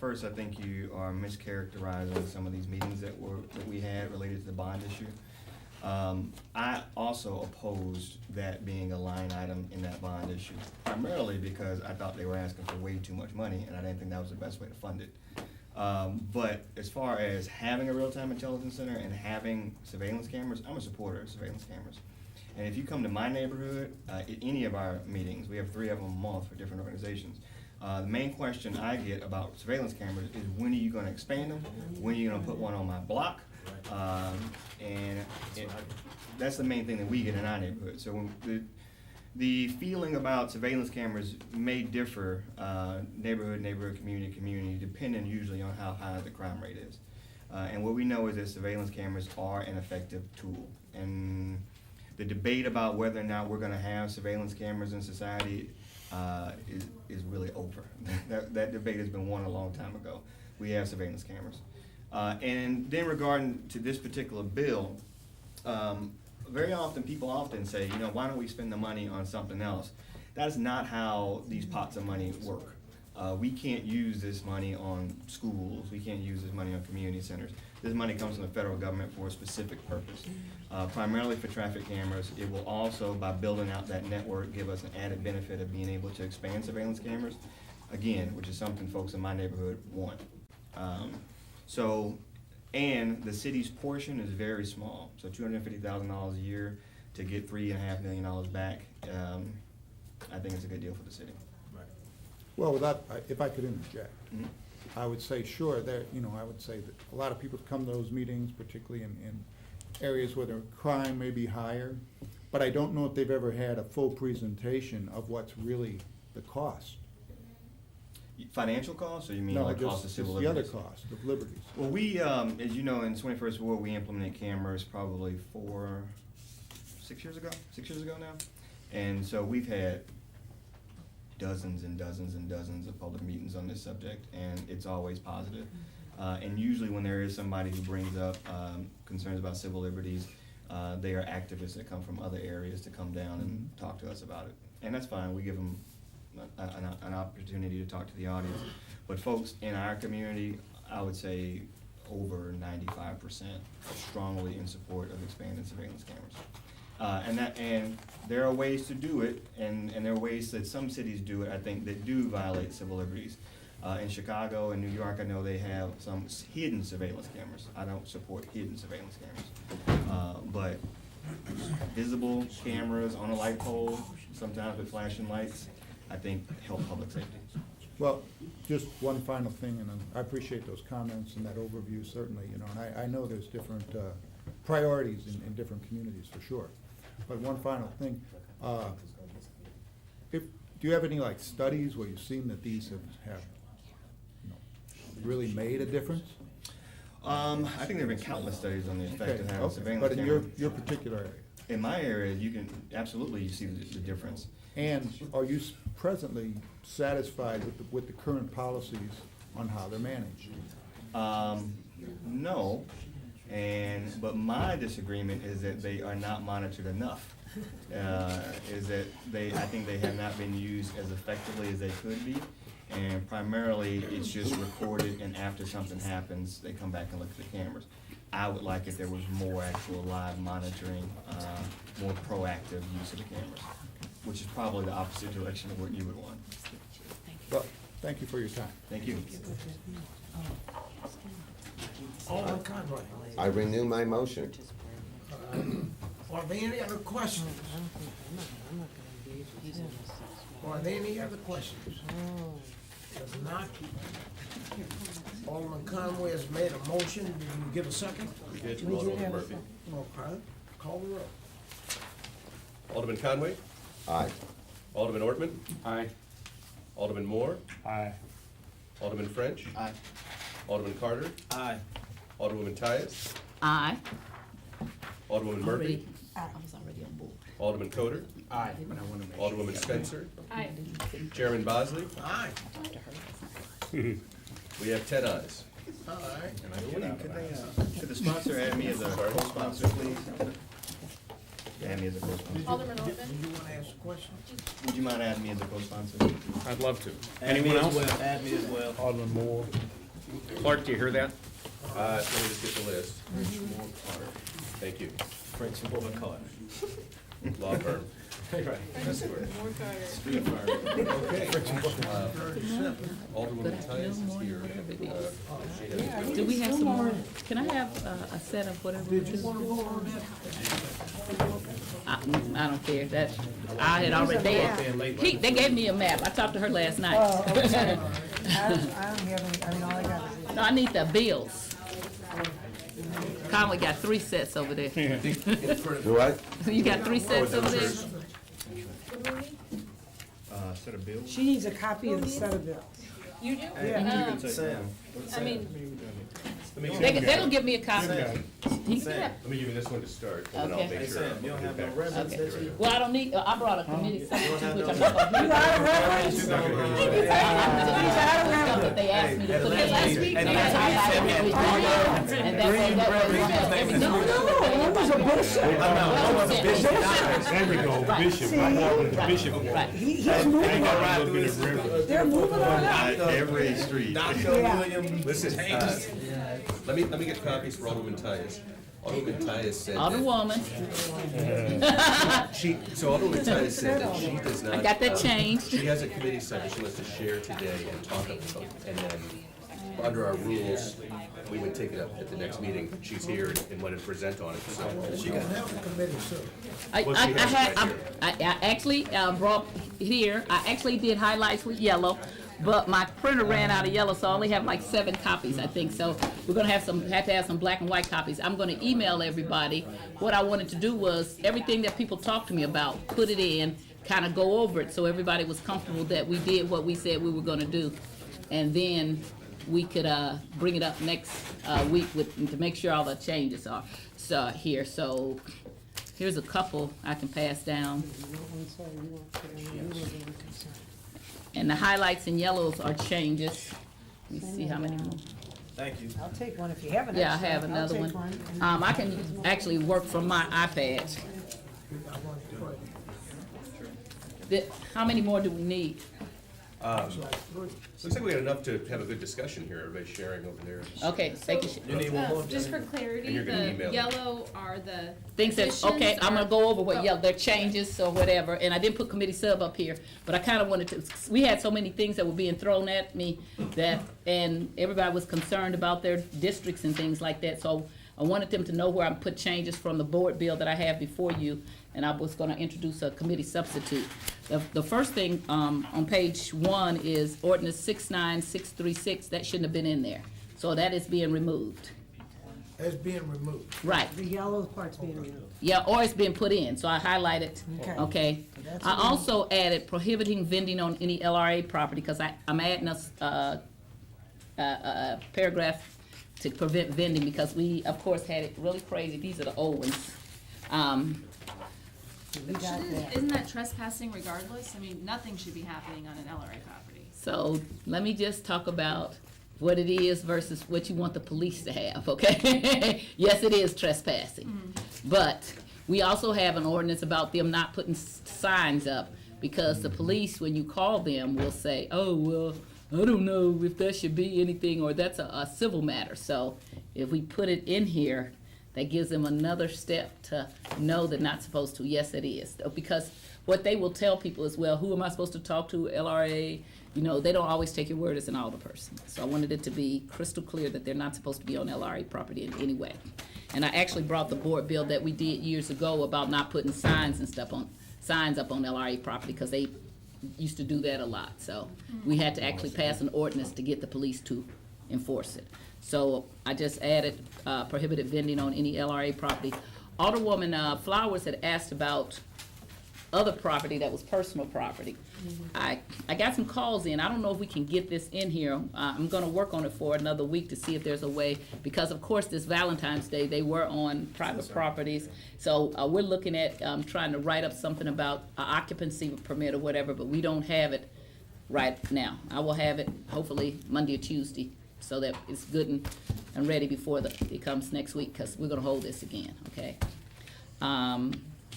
Speaker 11: First, I think you are mischaracterizing some of these meetings that we had related to the bond issue. I also opposed that being a line item in that bond issue, primarily because I thought they were asking for way too much money, and I didn't think that was the best way to fund it. But as far as having a real-time intelligence center and having surveillance cameras, I'm a supporter of surveillance cameras. And if you come to my neighborhood, at any of our meetings, we have 3 of them a month for different organizations. The main question I get about surveillance cameras is, when are you gonna expand them? When are you gonna put one on my block? That's the main thing that we get in our neighborhood. So when the feeling about surveillance cameras may differ neighborhood, community, depending usually on how high the crime rate is. And what we know is that surveillance cameras are an effective tool. And the debate about whether or not we're gonna have surveillance cameras in society is really over. That debate has been won a long time ago. We have surveillance cameras. And then regarding to this particular bill, very often, people often say, why don't we spend the money on something else? That is not how these pots of money work. We can't use this money on schools. We can't use this money on community centers. This money comes from the federal government for a specific purpose, primarily for traffic cameras. It will also, by building out that network, give us an added benefit of being able to expand surveillance cameras, again, which is something folks in my neighborhood want. And the city's portion is very small, so $250,000 a year to get $3.5 million back. I think it's a good deal for the city.
Speaker 10: Well, if I could interject, I would say, sure, I would say that a lot of people come to those meetings, particularly in areas where the crime may be higher, but I don't know if they've ever had a full presentation of what's really the cost.
Speaker 11: Financial costs, or you mean
Speaker 10: No,
Speaker 11: like cost of civil
Speaker 10: the other
Speaker 11: liberties?
Speaker 10: cost of liberties.
Speaker 11: Well, we, as you know, in 21st Ward, we implemented cameras probably 6 years ago now. And so we've had dozens and dozens and dozens of public meetings on this subject, and it's always positive. And usually when there is somebody who brings up concerns about civil liberties, they are activists that come from other areas to come down and talk to us about it. And that's fine, we give them an opportunity to talk to the audience. But folks in our community, I would say over 95% are strongly in support of expanding surveillance cameras. And there are ways to do it, and there are ways that some cities do it, I think, that do violate civil liberties. In Chicago and New York, I know they have some hidden surveillance cameras. I don't support hidden surveillance cameras. But visible cameras on a light pole, sometimes with flashing lights, I think help public safety.
Speaker 10: Well, just one final thing, and I appreciate those comments and that overview, certainly, you know, and I know there's different priorities in different communities, for sure. But one final thing, do you have any, like, studies where you've seen that these have you know, really made a difference?
Speaker 11: I think there have been countless studies on the effect
Speaker 10: Okay,
Speaker 11: of having
Speaker 10: okay,
Speaker 11: surveillance
Speaker 10: but in
Speaker 11: cameras.
Speaker 10: your particular area?
Speaker 11: In my area, you can, absolutely, you see the difference.
Speaker 10: And are you presently satisfied with the current policies on how they're managed?
Speaker 11: No, but my disagreement is that they are not monitored enough. Is that I think they have not been used as effectively as they could be. And primarily, it's just recorded, and after something happens, they come back and look at the cameras. I would like if there was more actual live monitoring, more proactive use of the cameras, which is probably the opposite direction of what you would want.
Speaker 10: Well, thank you for your time.
Speaker 11: Thank you.
Speaker 1: Alderman Conway.
Speaker 3: I renew my motion.
Speaker 1: Are there any other questions? Are there any other questions? If not, Alderman Conway has made a motion. Did you get a second?
Speaker 2: We did, from Alderman Murphy.
Speaker 1: Okay, call the roll.
Speaker 2: Alderman Conway,
Speaker 3: Aye.
Speaker 2: Alderman Ortman,
Speaker 4: Aye.
Speaker 2: Alderman Moore,
Speaker 6: Aye.
Speaker 2: Alderman French,
Speaker 9: Aye.
Speaker 2: Alderman Carter,
Speaker 9: Aye.
Speaker 2: Alderwoman Tyus,
Speaker 12: Aye.
Speaker 2: Alderwoman Murphy,
Speaker 12: I was already on board.
Speaker 2: Alderman Coder,
Speaker 6: Aye.
Speaker 2: Alderwoman Spencer,
Speaker 8: Aye.
Speaker 2: Chairman Bosley.
Speaker 1: Aye.
Speaker 2: We have 10 ayes.
Speaker 1: All right.
Speaker 11: Could the sponsor add me as a co-sponsor, please? Add me as a co-sponsor.
Speaker 8: Alderman
Speaker 1: Do
Speaker 8: Ortman?
Speaker 1: you want to ask a question?
Speaker 11: Would you mind adding me as a co-sponsor?
Speaker 4: I'd love to.
Speaker 9: Add me
Speaker 4: Anyone
Speaker 9: as
Speaker 4: else?
Speaker 9: well, add me as well.
Speaker 6: Alderman Moore.
Speaker 4: Clerk, do you hear that?
Speaker 2: Let me just get the list. Thank you.
Speaker 9: French Moore Carter.
Speaker 2: Law firm.
Speaker 8: More Carter.
Speaker 2: Okay. Alderwoman Tyus is here.
Speaker 12: Do we have some more? Can I have a set of whatever?
Speaker 1: Did you want to vote on that?
Speaker 12: I don't care. That I had already. They gave me a map. I talked to her last night.
Speaker 13: Oh, okay. I don't have any, I mean, all I got is.
Speaker 12: No, I need the bills. Conway got 3 sets over there.
Speaker 3: Do what?
Speaker 12: You got 3 sets over there?
Speaker 11: Set of bills?
Speaker 13: She needs a copy of the set of bills.
Speaker 8: You do?
Speaker 13: Yeah.
Speaker 9: Sam.
Speaker 8: I mean,
Speaker 12: They're gonna give me a copy. He
Speaker 9: Sam.
Speaker 12: said,
Speaker 2: Let me give you this one to start, and then I'll
Speaker 12: Okay.
Speaker 2: make
Speaker 9: Hey,
Speaker 2: sure.
Speaker 9: Sam, you don't have no
Speaker 2: I'll get back.
Speaker 9: reverence
Speaker 12: Okay.
Speaker 9: that you?
Speaker 12: well, I don't need, I brought a committee substitute, which I'm not
Speaker 13: You
Speaker 12: gonna do.
Speaker 13: got a reference?
Speaker 12: Stuff that they asked me to put in last week. And that's everything. And that's
Speaker 13: It was a bishop.
Speaker 6: There we go, Bishop.
Speaker 13: See?
Speaker 6: I'm walking the Bishop.
Speaker 12: Right.
Speaker 13: He's moving on. They're moving on up.
Speaker 11: Every street.
Speaker 2: Listen, let me get copies for Alderwoman Tyus. Alderwoman Tyus said that.
Speaker 12: Alderwoman,
Speaker 2: So Alderwoman Tyus said that she does not.
Speaker 12: I got that changed.
Speaker 2: She has a committee session she wants to share today and talk about, and then, under our rules, we would take it up at the next meeting. She's here and wanted to present on it, so.
Speaker 1: You can have a committee, sir.
Speaker 12: I
Speaker 2: Well, she has it right here.
Speaker 12: I actually brought here, I actually did highlights with yellow, but my printer ran out of yellow, so I only have like 7 copies, I think. So we're gonna have to have some black and white copies. I'm gonna email everybody. What I wanted to do was, everything that people talked to me about, put it in, kind of go over it, so everybody was comfortable that we did what we said we were gonna do. And then we could bring it up next week to make sure all the changes are here. So here's a couple I can pass down. And the highlights in yellows are changes. Let me see how many more.
Speaker 9: Thank you.
Speaker 13: I'll take one if you have an
Speaker 12: Yeah, I
Speaker 13: extra.
Speaker 12: have another
Speaker 13: I'll take
Speaker 12: one.
Speaker 13: one.
Speaker 12: I can actually work from my iPad. How many more do we need?
Speaker 2: Looks like we got enough to have a good discussion here. Everybody's sharing over there.
Speaker 12: Okay, thank you.
Speaker 9: You need one more,
Speaker 8: just for
Speaker 9: Jamie?
Speaker 8: clarity,
Speaker 2: And you're gonna email
Speaker 8: the
Speaker 2: them.
Speaker 8: yellow are the
Speaker 12: Things that, okay,
Speaker 8: positions
Speaker 12: I'm gonna
Speaker 8: are-
Speaker 12: go over what,
Speaker 8: oh.
Speaker 12: yeah, their changes or whatever, and I didn't put committee sub up here, but I kinda wanted to, we had so many things that were being thrown at me that, and everybody was concerned about their districts and things like that, so I wanted them to know where I put changes from the board bill that I have before you, and I was gonna introduce a committee substitute. The first thing, on page 1 is ordinance 69636, that shouldn't have been in there. So that is being removed.
Speaker 1: That's being removed.
Speaker 12: Right.
Speaker 13: The yellow part's being removed.
Speaker 12: Yeah, or it's been put in, so I highlighted,
Speaker 13: Okay.
Speaker 12: okay?
Speaker 13: That's
Speaker 12: I
Speaker 13: what we-
Speaker 12: also added prohibiting vending on any LRA property, because I'm adding a paragraph to prevent vending, because we, of course, had it really crazy. These are the old ones.
Speaker 13: We got that.
Speaker 8: Isn't that trespassing regardless? I mean, nothing should be happening on an LRA property.
Speaker 12: So let me just talk about what it is versus what you want the police to have, okay? Yes, it is trespassing. But we also have an ordinance about them not putting signs up, because the police, when you call them, will say, oh, well, I don't know if that should be anything, or that's a civil matter. So if we put it in here, that gives them another step to know they're not supposed to. Yes, it is. Because what they will tell people is, well, who am I supposed to talk to, LRA? You know, they don't always take your word as an alder person. So I wanted it to be crystal clear that they're not supposed to be on LRA property in any way. And I actually brought the board bill that we did years ago about not putting signs up on LRA property, because they used to do that a lot. So we had to actually pass an ordinance to get the police to enforce it. So I just added prohibited vending on any LRA property. Alderwoman Flowers had asked about other property that was personal property. I got some calls in. I don't know if we can get this in here. I'm gonna work on it for another week to see if there's a way, because of course this Valentine's Day, they were on private properties. So we're looking at trying to write up something about occupancy permit or whatever, but we don't have it right now. I will have it hopefully Monday or Tuesday, so that it's good and ready before it comes next week, because we're gonna hold this again, okay?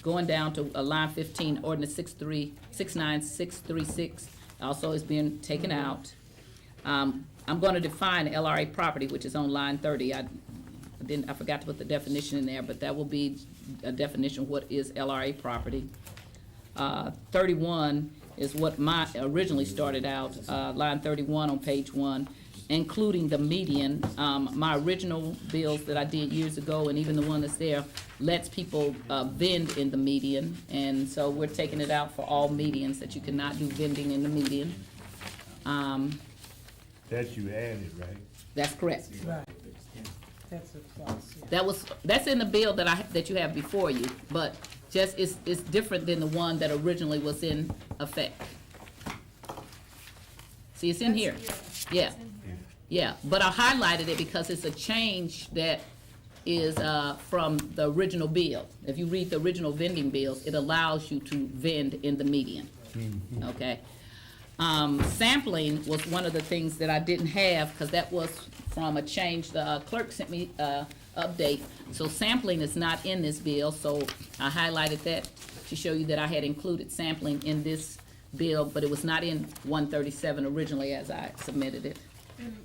Speaker 12: Going down to line 15, ordinance 69636 also is being taken out. I'm gonna define LRA property, which is on line 30. I forgot to put the definition in there, but that will be a definition of what is LRA property. 31 is what originally started out, line 31 on page 1, including the median. My original bills that I did years ago, and even the one that's there, lets people vend in the median, and so we're taking it out for all medians, that you cannot do vending in the median.
Speaker 14: That you added, right?
Speaker 12: That's correct.
Speaker 13: Right. That's a plus, yeah.
Speaker 12: That's in the bill that you have before you, but just it's different than the one that originally was in effect. See, it's in here. Yeah. Yeah, but I highlighted it because it's a change that is from the original bill. If you read the original vending bills, it allows you to vend in the median, okay? Sampling was one of the things that I didn't have, because that was from a change, the clerk sent me update. So sampling is not in this bill, so I highlighted that to show you that I had included sampling in this bill, but it was not in 137 originally as I submitted it.
Speaker 8: And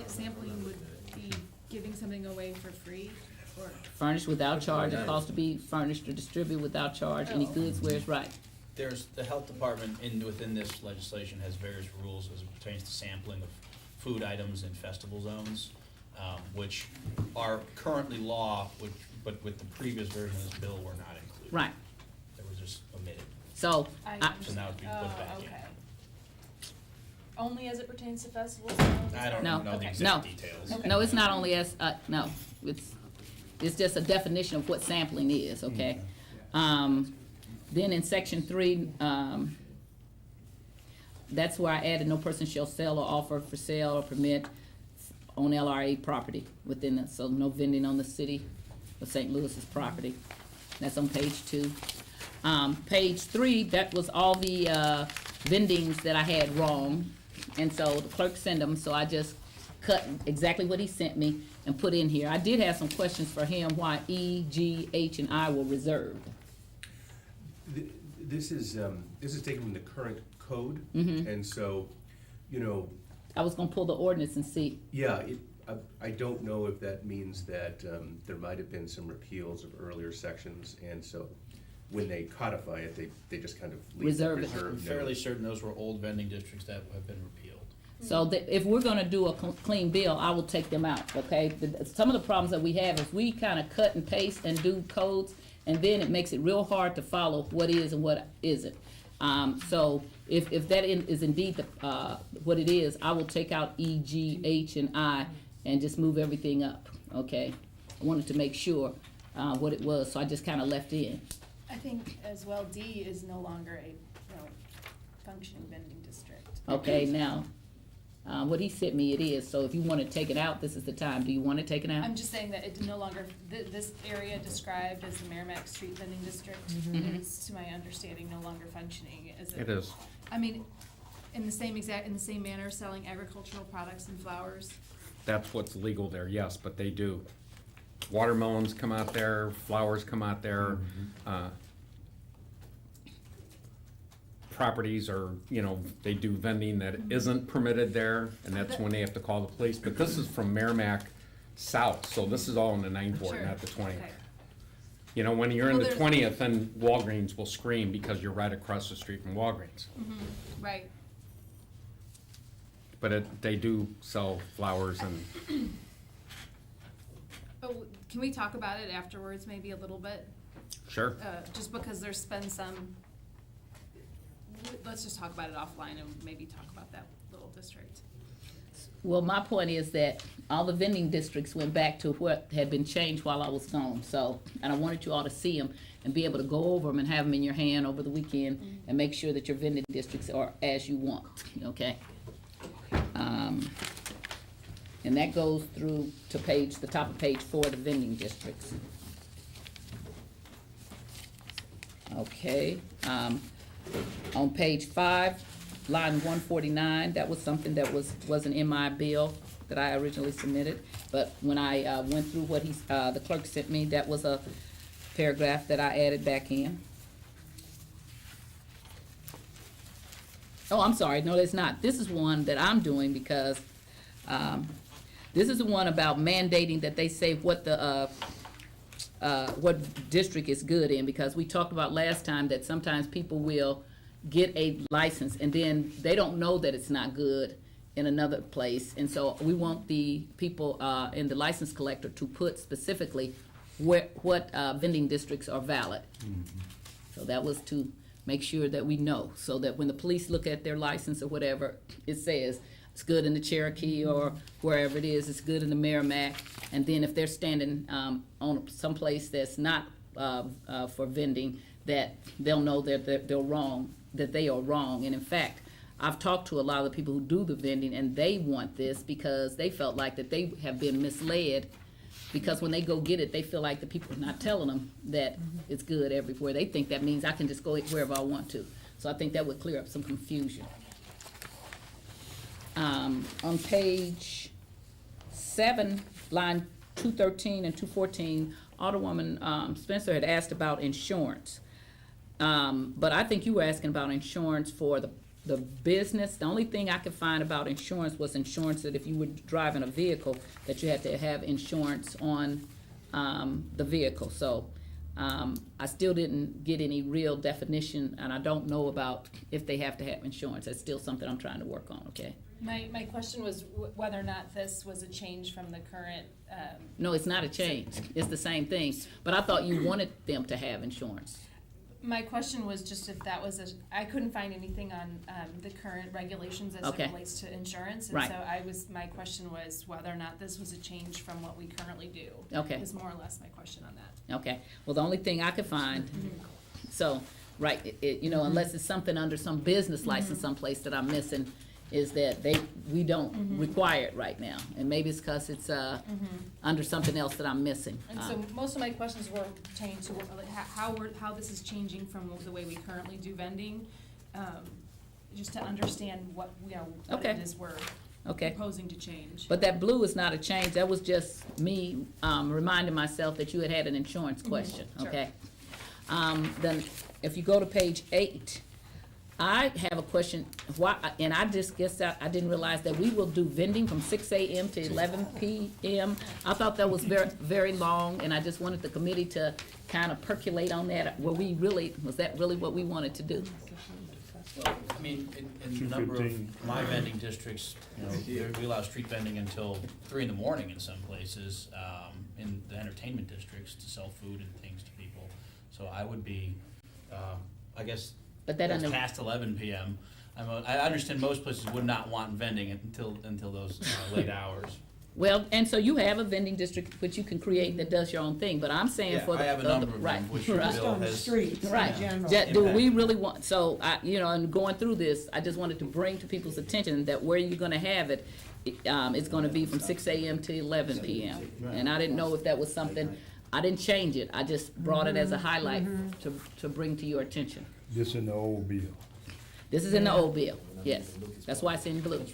Speaker 8: sampling would be giving something away for free, or?
Speaker 12: Furnished without charge, it costs to be furnished or distributed without charge, any goods where it's right.
Speaker 15: There's, the health department within this legislation has various rules as it pertains to sampling of food items in festival zones, which are currently law, but with the previous version of this bill were not included.
Speaker 12: Right.
Speaker 15: They were just omitted.
Speaker 12: So,
Speaker 15: So now it'd be put back in.
Speaker 8: Okay. Only as it pertains to festivals?
Speaker 15: I don't
Speaker 12: No.
Speaker 15: know the
Speaker 12: Okay.
Speaker 15: exact
Speaker 12: No.
Speaker 15: details.
Speaker 12: no, it's not only as, no, it's just a definition of what sampling is, okay? Then in section 3, that's where I added, no person shall sell or offer for sale or permit on LRA property within it, so no vending on the city of St. Louis's property. That's on page 2. Page 3, that was all the vendings that I had wrong, and so the clerk sent them, so I just cut exactly what he sent me and put in here. I did have some questions for him, why E, G, H, and I were reserved.
Speaker 2: This is taken from the current code,
Speaker 12: Mhm.
Speaker 2: and so, you know,
Speaker 12: I was gonna pull the ordinance and see.
Speaker 2: yeah, I don't know if that means that there might have been some repeals of earlier sections, and so when they codify it, they just kind of leave
Speaker 12: Reserve it.
Speaker 2: reserved
Speaker 15: I'm fairly
Speaker 2: note.
Speaker 15: certain those were old vending districts that have been repealed.
Speaker 12: So that if we're gonna do a clean bill, I will take them out, okay? Some of the problems that we have is we kinda cut and paste and do codes, and then it makes it real hard to follow what is and what isn't. So if that is indeed what it is, I will take out E, G, H, and I and just move everything up, okay? I wanted to make sure what it was, so I just kinda left it in.
Speaker 8: I think as well, D is no longer a, functioning vending district.
Speaker 12: Okay, now, what he sent me it is, so if you wanna take it out, this is the time. Do you wanna take it out?
Speaker 8: I'm just saying that it no longer, this area described as the Merrimack Street Vending District is, to my understanding, no longer functioning as a.
Speaker 4: It is.
Speaker 8: I mean, in the same manner, selling agricultural products and flowers.
Speaker 4: That's what's legal there, yes, but they do. Watermelons come out there, flowers come out there. Properties are, they do vending that isn't permitted there, and that's when they have to call the police. But this is from Merrimack south, so this is all in the 9th Ward,
Speaker 8: Sure.
Speaker 4: not the 20th.
Speaker 8: Okay.
Speaker 4: When you're in
Speaker 8: Well,
Speaker 4: the
Speaker 8: there's-
Speaker 4: 20th, then Walgreens will scream because you're right across the street from Walgreens.
Speaker 8: Right.
Speaker 4: But they do sell flowers and,
Speaker 8: Oh, can we talk about it afterwards, maybe a little bit?
Speaker 4: sure.
Speaker 8: Just because there's been some, let's just talk about it offline and maybe talk about that little district.
Speaker 12: Well, my point is that all the vending districts went back to what had been changed while I was gone, so, and I wanted you all to see them and be able to go over them and have them in your hand over the weekend and make sure that your vending districts are as you want, okay? And that goes through to the top of page 4, the vending districts. Okay, on page 5, line 149, that was something that wasn't in my bill that I originally submitted, but when I went through what the clerk sent me, that was a paragraph that I added back in. Oh, I'm sorry, no, that's not. This is one that I'm doing because, this is the one about mandating that they say what what district is good in, because we talked about last time that sometimes people will get a license and then they don't know that it's not good in another place. And so we want the people in the license collector to put specifically what vending districts are valid. So that was to make sure that we know, so that when the police look at their license or whatever, it says it's good in the Cherokee or wherever it is, it's good in the Merrimack. And then if they're standing on some place that's not for vending, that they'll know that they're wrong, that they are wrong. And in fact, I've talked to a lot of the people who do the vending, and they want this because they felt like that they have been misled, because when they go get it, they feel like the people are not telling them that it's good everywhere. They think that means I can just go wherever I want to. So I think that would clear up some confusion. On page 7, line 213 and 214, Alderwoman Spencer had asked about insurance. But I think you were asking about insurance for the business. The only thing I could find about insurance was insurance that if you were driving a vehicle, that you had to have insurance on the vehicle. So I still didn't get any real definition, and I don't know about if they have to have insurance. That's still something I'm trying to work on, okay?
Speaker 8: My question was whether or not this was a change from the current,
Speaker 12: No, it's not a change. It's the same thing. But I thought you wanted them to have insurance.
Speaker 8: my question was just if that was I couldn't find anything on the current regulations as
Speaker 12: Okay.
Speaker 8: it relates to insurance. And
Speaker 12: Right.
Speaker 8: so my question was whether or not this was a change from what we currently do.
Speaker 12: Okay.
Speaker 8: Is more or less my question on that.
Speaker 12: Okay, well, the only thing I could find, so, right, unless it's something under some business license someplace that I'm missing, is that we don't require it right now. And maybe it's because it's under something else that I'm missing.
Speaker 8: And so most of my questions were pertaining to like, how this is changing from the way we currently do vending, just to understand what
Speaker 12: Okay.
Speaker 8: it is we're
Speaker 12: Okay.
Speaker 8: proposing to change.
Speaker 12: But that blue is not a change, that was just me reminding myself that you had an insurance question,
Speaker 8: sure.
Speaker 12: okay? Then, if you go to page 8, I have a question, why, and I just guessed out, I didn't realize that we will do vending from 6 a.m. to 11 p.m. I thought that was very, very long, and I just wanted the committee to kind of percolate on that. Was that really what we wanted to do?
Speaker 15: mean, in a number of
Speaker 6: 2:15.
Speaker 15: my vending districts, we allow street vending until 3 in the morning in some places, in the entertainment districts to sell food and things to people. So I would be, I guess,
Speaker 12: But that
Speaker 15: that's
Speaker 12: under-
Speaker 15: past 11 PM. I understand most places would not want vending until those late hours.
Speaker 12: Well, and so you have a vending district which you can create that does your own thing, but I'm saying
Speaker 15: Yeah,
Speaker 12: for the.
Speaker 15: I have a
Speaker 12: the-
Speaker 15: number of
Speaker 12: right,
Speaker 15: them, which your
Speaker 12: right.
Speaker 13: Just
Speaker 15: bill
Speaker 13: on the
Speaker 15: has.
Speaker 13: streets in
Speaker 12: Right.
Speaker 13: general.
Speaker 12: Do we really want, so and going through this, I just wanted to bring to people's attention that where you're gonna have it, it's gonna be from 6 AM to 11 PM. And I didn't know if that was something, I didn't change it, I just brought it as a highlight to bring to your attention.
Speaker 6: This in the old bill.
Speaker 12: This is in the old bill, yes, that's why it's in blue.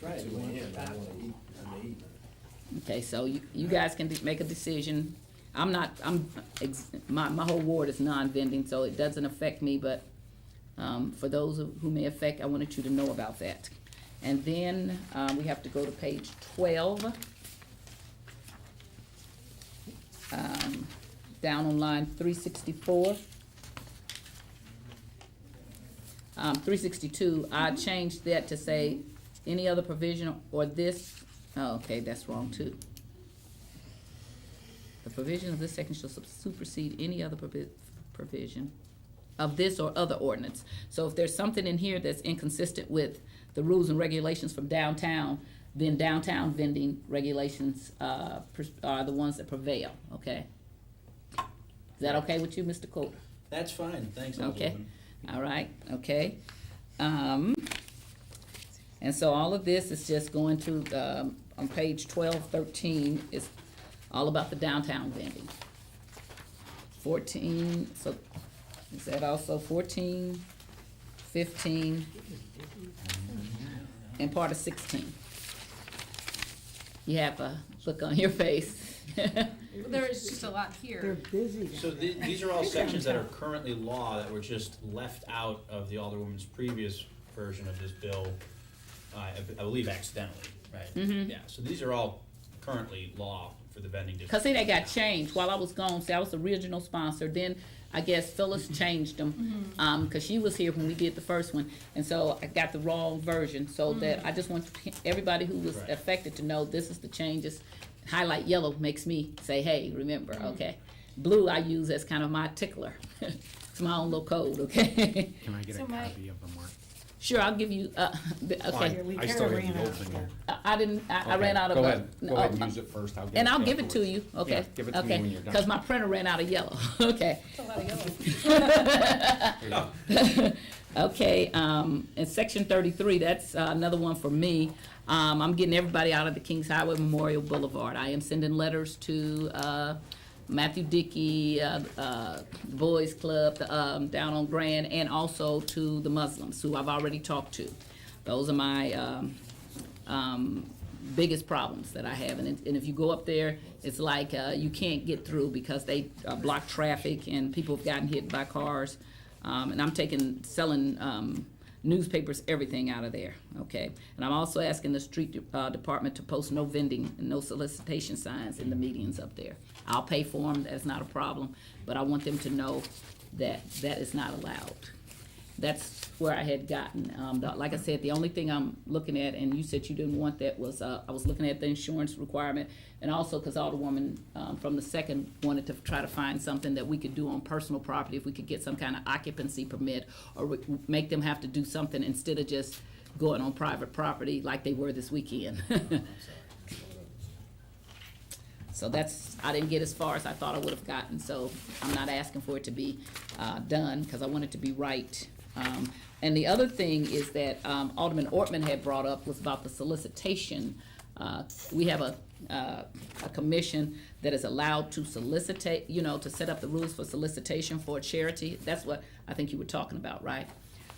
Speaker 12: Okay, so you guys can make a decision. My whole ward is non-vending, so it doesn't affect me, but, for those who may affect, I wanted you to know about that. And then, we have to go to page 12. Down on line 364. 362, I changed that to say, any other provision or this, oh, okay, that's wrong too. The provision of this section shall supersede any other provision of this or other ordinance. So if there's something in here that's inconsistent with the rules and regulations from downtown, then downtown vending regulations, are the ones that prevail, okay? Is that okay with you, Mr. Coulter?
Speaker 15: That's fine, thanks,
Speaker 12: Okay,
Speaker 15: Alderwoman.
Speaker 12: all right, okay. And so all of this is just going to, on page 1213, is all about the downtown vending. 14, so is that also 14, 15, and part of 16? You have a look on your face.
Speaker 8: There is just a lot
Speaker 13: They're
Speaker 8: here.
Speaker 13: busy.
Speaker 15: So these are all sections that are currently law that were just left out of the Alderwoman's previous version of this bill, I believe accidentally, right?
Speaker 12: Mhm.
Speaker 15: Yeah, so these are all currently law for the vending district.
Speaker 12: Cause see, they got changed while I was gone. See, I was the original sponsor. Then I guess Phyllis changed them, cause she was here when we did the first one, and so I got the wrong version. So that I just want everybody who was
Speaker 15: Right.
Speaker 12: affected to know this is the changes. Highlight yellow makes me say, hey, remember, okay. Blue I use as kind of my tickler. It's my own little code, okay.
Speaker 4: Can I get
Speaker 8: So
Speaker 4: a
Speaker 8: my-
Speaker 4: copy of them, Mark?
Speaker 12: Sure, I'll give you. Okay.
Speaker 13: We
Speaker 4: I
Speaker 13: kinda
Speaker 4: still have
Speaker 13: ran
Speaker 4: the
Speaker 13: out.
Speaker 4: old thing here.
Speaker 12: I didn't. I ran out of.
Speaker 4: Go ahead, go ahead and
Speaker 12: oh,
Speaker 4: use it first, I'll get it
Speaker 12: And I'll give it to
Speaker 4: afterwards.
Speaker 12: you, okay?
Speaker 4: Yeah, give it to me when you're done.
Speaker 12: Cause my printer ran out of yellow, okay.
Speaker 8: That's a lot of yellow.
Speaker 12: Okay, in section 33, that's another one for me. I'm getting everybody out of the Kings Highway Memorial Boulevard. I am sending letters to Matthew Dickey, Boys Club, down on Grand, and also to the Muslims, who I've already talked to. Those are my biggest problems that I have. And if you go up there, it's like you can't get through because they block traffic and people have gotten hit by cars. And I'm selling newspapers, everything out of there, okay? And I'm also asking the street department to post no vending and no solicitation signs in the medians up there. I'll pay for them, that's not a problem, but I want them to know that that is not allowed. That's where I had gotten, like I said, the only thing I'm looking at, and you said you didn't want that, was, I was looking at the insurance requirement, and also because Alderwoman, from the second, wanted to try to find something that we could do on personal property, if we could get some kind of occupancy permit, or make them have to do something instead of just going on private property like they were this weekend. So that's, I didn't get as far as I thought I would have gotten, so I'm not asking for it to be done, because I want it to be right. And the other thing is that Alderman Ortman had brought up was about the solicitation. We have a commission that is allowed to solicitate, to set up the rules for solicitation for a charity. That's what I think you were talking about, right?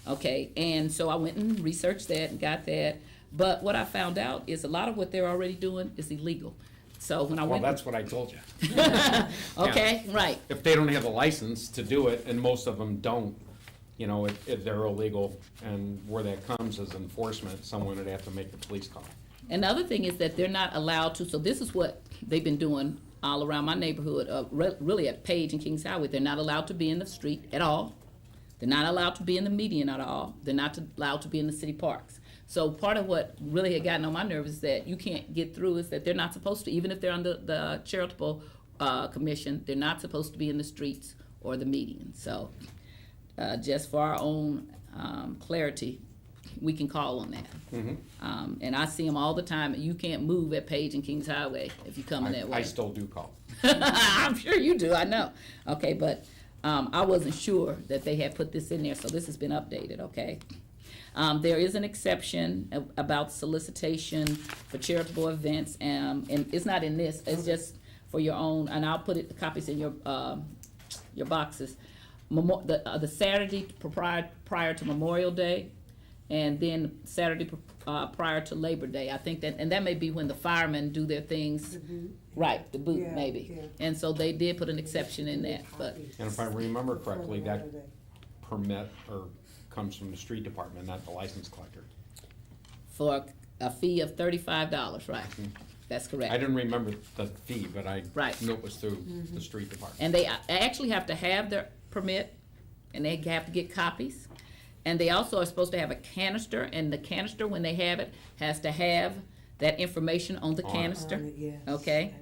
Speaker 12: Okay, and so I went and researched that and got that. But what I found out is a lot of what they're already doing is illegal. So when I
Speaker 4: Well,
Speaker 12: went.
Speaker 4: that's what I told you.
Speaker 12: Okay, right.
Speaker 4: If they don't have a license to do it, and most of them don't, if they're illegal, and where that comes as enforcement, someone would have to make the police call.
Speaker 12: And the other thing is that they're not allowed to, so this is what they've been doing all around my neighborhood, really at Page and Kings Highway. They're not allowed to be in the street at all. They're not allowed to be in the median at all. They're not allowed to be in the city parks. So part of what really had gotten on my nerves is that you can't get through is that they're not supposed to, even if they're under the charitable commission, they're not supposed to be in the streets or the median. So just for our own clarity, we can call on that. And I see them all the time. You can't move at Page and Kings Highway if you're coming that way.
Speaker 4: I still do call.
Speaker 12: I'm sure you do, I know. Okay, but I wasn't sure that they had put this in there, so this has been updated, okay? There is an exception about solicitation for charitable events, and it's not in this, it's just for your own, and I'll put the copies in your boxes. The Saturday prior to Memorial Day, and then Saturday prior to Labor Day. I think that, and that may be when the firemen do their things. Right, the boot,
Speaker 13: Yeah,
Speaker 12: maybe.
Speaker 13: yeah.
Speaker 12: And so they did put an exception in that, but,
Speaker 4: And if I remember correctly, that permit or comes from the street department, not the license collector.
Speaker 12: for a fee of $35, right? That's correct.
Speaker 4: I didn't remember the fee, but I
Speaker 12: Right.
Speaker 4: knew it was through the street department.
Speaker 12: And they actually have to have their permit, and they have to get copies. And they also are supposed to have a canister, and the canister, when they have it, has to have that information on the
Speaker 4: On it.
Speaker 12: canister.
Speaker 13: On it, yes.
Speaker 12: Okay?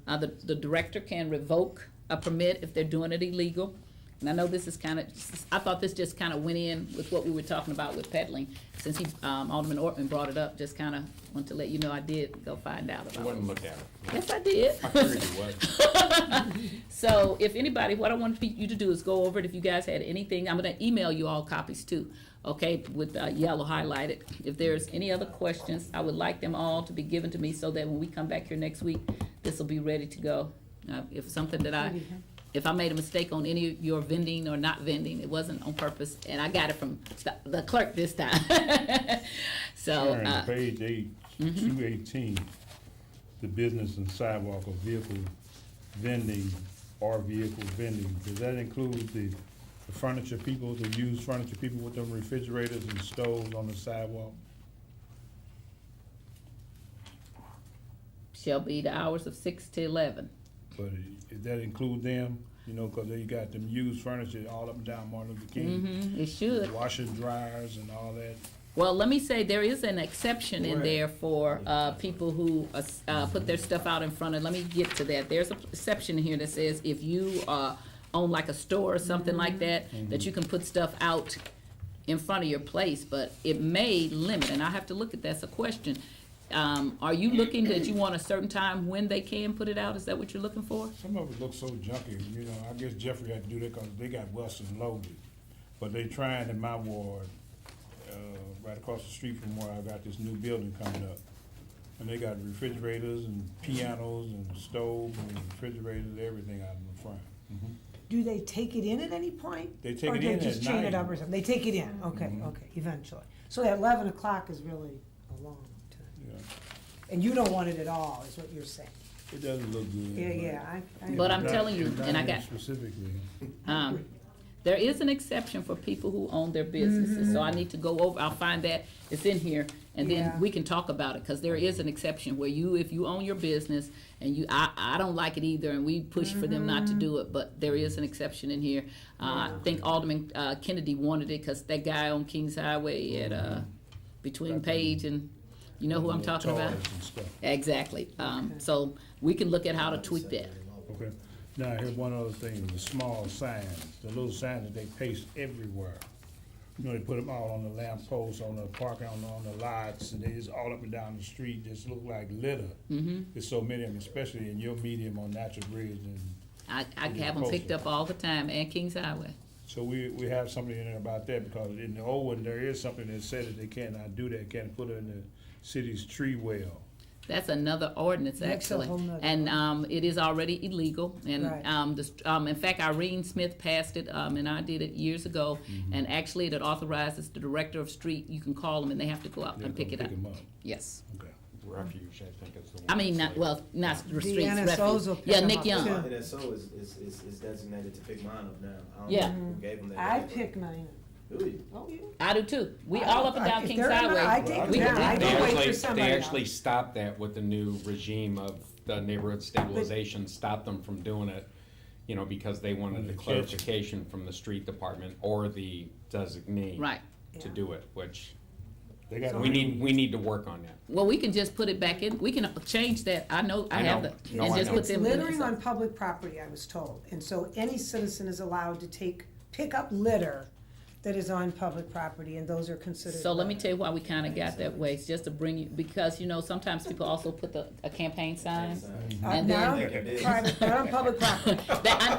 Speaker 12: The director can revoke a permit if they're doing it illegal. And I know this is kind of, I thought this just kind of went in with what we were talking about with peddling. Since Alderman Ortman brought it up, just kind of want to let you know I did go find out
Speaker 4: I
Speaker 12: about
Speaker 4: wouldn't
Speaker 12: it.
Speaker 4: look at it.
Speaker 12: Yes, I did.
Speaker 4: I figured you would.
Speaker 12: So if anybody, what I want you to do is go over it. If you guys had anything, I'm gonna email you all copies too, okay, with yellow highlighted. If there's any other questions, I would like them all to be given to me so that when we come back here next week, this will be ready to go. If something that if I made a mistake on any of your vending or not vending, it wasn't on purpose, and I got it from the clerk this time. So,
Speaker 14: Sharon, page 8, 218, the business and sidewalk of vehicle vending or vehicle vending, does that include the furniture people, the used furniture people with them refrigerators and stoves on the sidewalk?
Speaker 12: shall be the hours of 6 to 11.
Speaker 14: But does that include them? You know, 'cause they got them used furniture all up and down Martin Luther King.
Speaker 12: It should.
Speaker 14: Washers, dryers and all that.
Speaker 12: Well, let me say, there is an exception in there for people who put their stuff out in front of, let me get to that. There's an exception in here that says if you own like a store or something like that, that you can put stuff out in front of your place, but it may limit, and I have to look at that, that's a question. Are you looking that you want a certain time when they can put it out? Is that what you're looking for?
Speaker 14: Some of it looks so junky, you know, I guess Jeffrey had to do that 'cause they got Western loaded. But they trying in my ward, right across the street from where I got this new building coming up. And they got refrigerators and pianos and stoves and refrigerators, everything out in the front.
Speaker 13: Do they take it in at any point?
Speaker 14: They take
Speaker 13: Or
Speaker 14: it
Speaker 13: they
Speaker 14: in
Speaker 13: just
Speaker 14: at
Speaker 13: chain it
Speaker 14: night.
Speaker 13: up or something? They take it in, okay, okay, eventually. So at 11 o'clock is really a long time.
Speaker 14: Yeah,
Speaker 13: And you don't want it at all, is what you're saying?
Speaker 14: it doesn't look good.
Speaker 13: Yeah, yeah, I.
Speaker 12: But I'm
Speaker 14: Not-
Speaker 12: telling you,
Speaker 14: not
Speaker 12: and I
Speaker 14: him
Speaker 12: got,
Speaker 14: specifically.
Speaker 12: there is an exception for people who own their businesses, so I need to go over, I'll find that, it's in here, and then
Speaker 13: Yeah.
Speaker 12: we can talk about it, cause there is an exception where if you own your business, and I don't like it either, and we push for them not to do it, but there is an exception in here. I think Alderman Kennedy wanted it, cause that guy on Kings Highway at, between Page and, you know who I'm talking about?
Speaker 14: Toys and stuff.
Speaker 12: Exactly, so we can look at how to tweak that.
Speaker 14: Okay, now here's one other thing, the small signs, the little signs that they paste everywhere. You know, they put them all on the lamp posts, on the parking, on the lots, and they just all up and down the street, just look like litter. There's so many of them, especially in your medium on Natural Bridge, and
Speaker 12: I have them picked up all the time, and Kings Highway.
Speaker 14: so we have something in there about that, because in the old one, there is something that said that they cannot do that, can't put it in the city's tree well.
Speaker 12: That's another ordinance,
Speaker 13: That's a
Speaker 12: actually,
Speaker 13: whole nother
Speaker 12: and it is already illegal. And
Speaker 13: Right.
Speaker 12: in fact, Irene Smith passed it, and I did it years ago. And actually, it authorizes the director of street. You can call them, and they have to go out
Speaker 14: They're
Speaker 12: and pick
Speaker 14: gonna
Speaker 12: it up.
Speaker 14: pick 'em up.
Speaker 12: Yes,
Speaker 14: Okay.
Speaker 4: Refuge, I think is the one.
Speaker 12: I mean
Speaker 4: that's
Speaker 12: not the
Speaker 13: The
Speaker 12: streets.
Speaker 13: NSOs will
Speaker 12: refuge.
Speaker 13: pick
Speaker 12: Yeah,
Speaker 13: 'em
Speaker 12: Nick
Speaker 13: up,
Speaker 12: Young.
Speaker 13: too.
Speaker 9: NSO is designated to pick mine up now. I don't
Speaker 12: Yeah.
Speaker 9: know who gave them that.
Speaker 13: I pick mine up.
Speaker 9: Do you?
Speaker 13: Oh, yeah.
Speaker 12: I do too. We all up and down
Speaker 13: If
Speaker 12: Kings
Speaker 13: they're in my-
Speaker 12: Highway.
Speaker 13: I take
Speaker 12: We-
Speaker 13: them down. I
Speaker 12: we-
Speaker 13: don't wait for
Speaker 4: They
Speaker 13: somebody
Speaker 4: actually
Speaker 13: else.
Speaker 4: stopped that with the new regime of the neighborhood stabilization, stopped them from doing it. you know, because they wanted the clarification from the street department or the designee.
Speaker 12: Right.
Speaker 4: To do it, which,
Speaker 14: They got
Speaker 4: we need to work on that.
Speaker 12: Well, we can just put it back in, we can change that, I know, I
Speaker 4: I
Speaker 12: have
Speaker 4: know.
Speaker 12: the,
Speaker 4: No,
Speaker 12: and
Speaker 4: I
Speaker 12: just
Speaker 4: know.
Speaker 12: put
Speaker 13: It's
Speaker 12: them in there,
Speaker 13: littering
Speaker 12: so-
Speaker 13: on public property, I was told, and so any citizen is allowed to pick up litter that is on public property, and those are considered.
Speaker 12: So let me
Speaker 13: litter.
Speaker 12: tell you why we kinda got that way, it's just to bring you, because, you know, sometimes people also put a campaign sign. And
Speaker 13: Not
Speaker 12: then,
Speaker 13: on private, not on public property.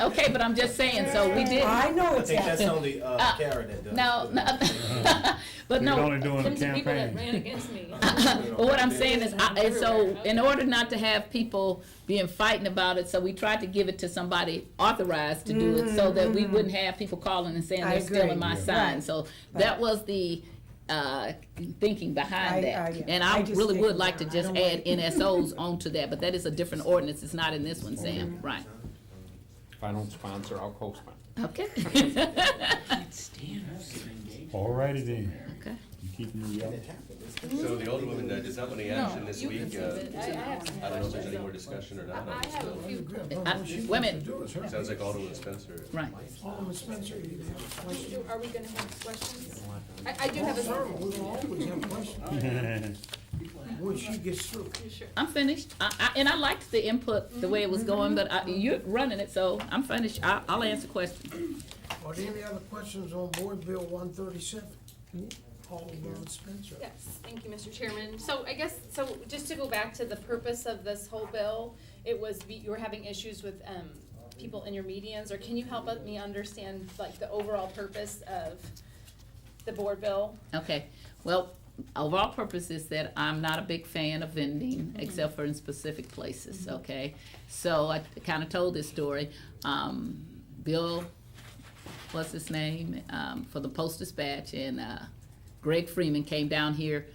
Speaker 12: okay, but I'm just saying, so we did.
Speaker 13: I know
Speaker 9: I
Speaker 13: it's
Speaker 9: think that's
Speaker 13: happening.
Speaker 9: only, Karen that does.
Speaker 12: No, but
Speaker 14: You're
Speaker 12: no.
Speaker 14: only doing the
Speaker 8: Tons of people that
Speaker 14: campaign.
Speaker 8: ran against me.
Speaker 12: But what I'm saying is, and so in order not to have people being fighting about it, so we tried to give it to somebody authorized to do it, so that we wouldn't have people calling and saying
Speaker 13: I
Speaker 12: they're stealing
Speaker 13: agree.
Speaker 12: my
Speaker 13: Yeah.
Speaker 12: sign.
Speaker 13: Right.
Speaker 12: So that was the thinking behind that.
Speaker 13: yeah.
Speaker 12: And
Speaker 13: I
Speaker 12: I
Speaker 13: just
Speaker 12: really
Speaker 13: take
Speaker 12: would
Speaker 13: it
Speaker 12: like to
Speaker 13: down. I
Speaker 12: just
Speaker 13: don't
Speaker 12: add
Speaker 13: want-
Speaker 12: NSOs onto that, but that is a different ordinance. It's not in this one, Sam. Right.
Speaker 4: If I don't sponsor, I'll co-sponsor.
Speaker 12: Okay.
Speaker 14: Alrighty then.
Speaker 12: Okay.
Speaker 14: You keeping me up?
Speaker 2: So the Alderwoman does not want any action this
Speaker 8: You can
Speaker 2: week.
Speaker 8: keep it. I have some
Speaker 2: I don't know if there's any
Speaker 8: questions.
Speaker 2: more discussion or not.
Speaker 8: I have a few.
Speaker 12: Wait a minute.
Speaker 2: Sounds like Alderwoman Spencer.
Speaker 12: Right.
Speaker 1: Alderman Spencer, you have a question?
Speaker 8: Are we gonna have questions? I do have
Speaker 1: Sir,
Speaker 8: a.
Speaker 1: we will always have questions. When she gets through.
Speaker 12: I'm finished. And I liked the input, the way it was going, but you're running it, so I'm finished. I'll answer questions.
Speaker 1: Are there any other questions on Board Bill 137? Alderman Spencer.
Speaker 8: Yes, thank you, Mr. Chairman. So I guess, so just to go back to the purpose of this whole bill, it was, you were having issues with, people in your medians, or can you help me understand, like, the overall purpose of the board bill?
Speaker 12: Okay, well, overall purpose is that I'm not a big fan of vending, except for in specific places, okay? So I kinda told this story. Bill, what's his name, for the Post-Dispatch, and, Greg Freeman came down here.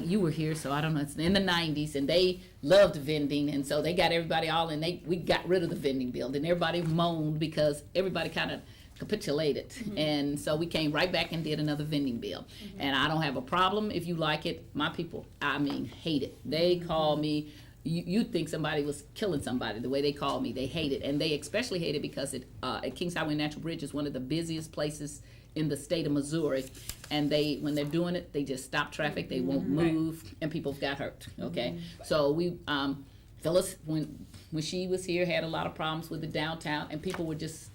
Speaker 12: You were here, so I don't know, it's in the 90s, and they loved vending, and so they got everybody all in, we got rid of the vending bill, and everybody moaned because everybody kinda capitulated. And so we came right back and did another vending bill. And I don't have a problem if you like it. My people, I mean, hate it. They call me, you'd think somebody was killing somebody the way they call me. They hate it, and they especially hate it because at Kings Highway Natural Bridge is one of the busiest places in the state of Missouri, and when they're doing it, they just stop traffic, they won't move, and people got hurt, okay? So we, Phyllis, when she was here, had a lot of problems with the downtown, and people were just,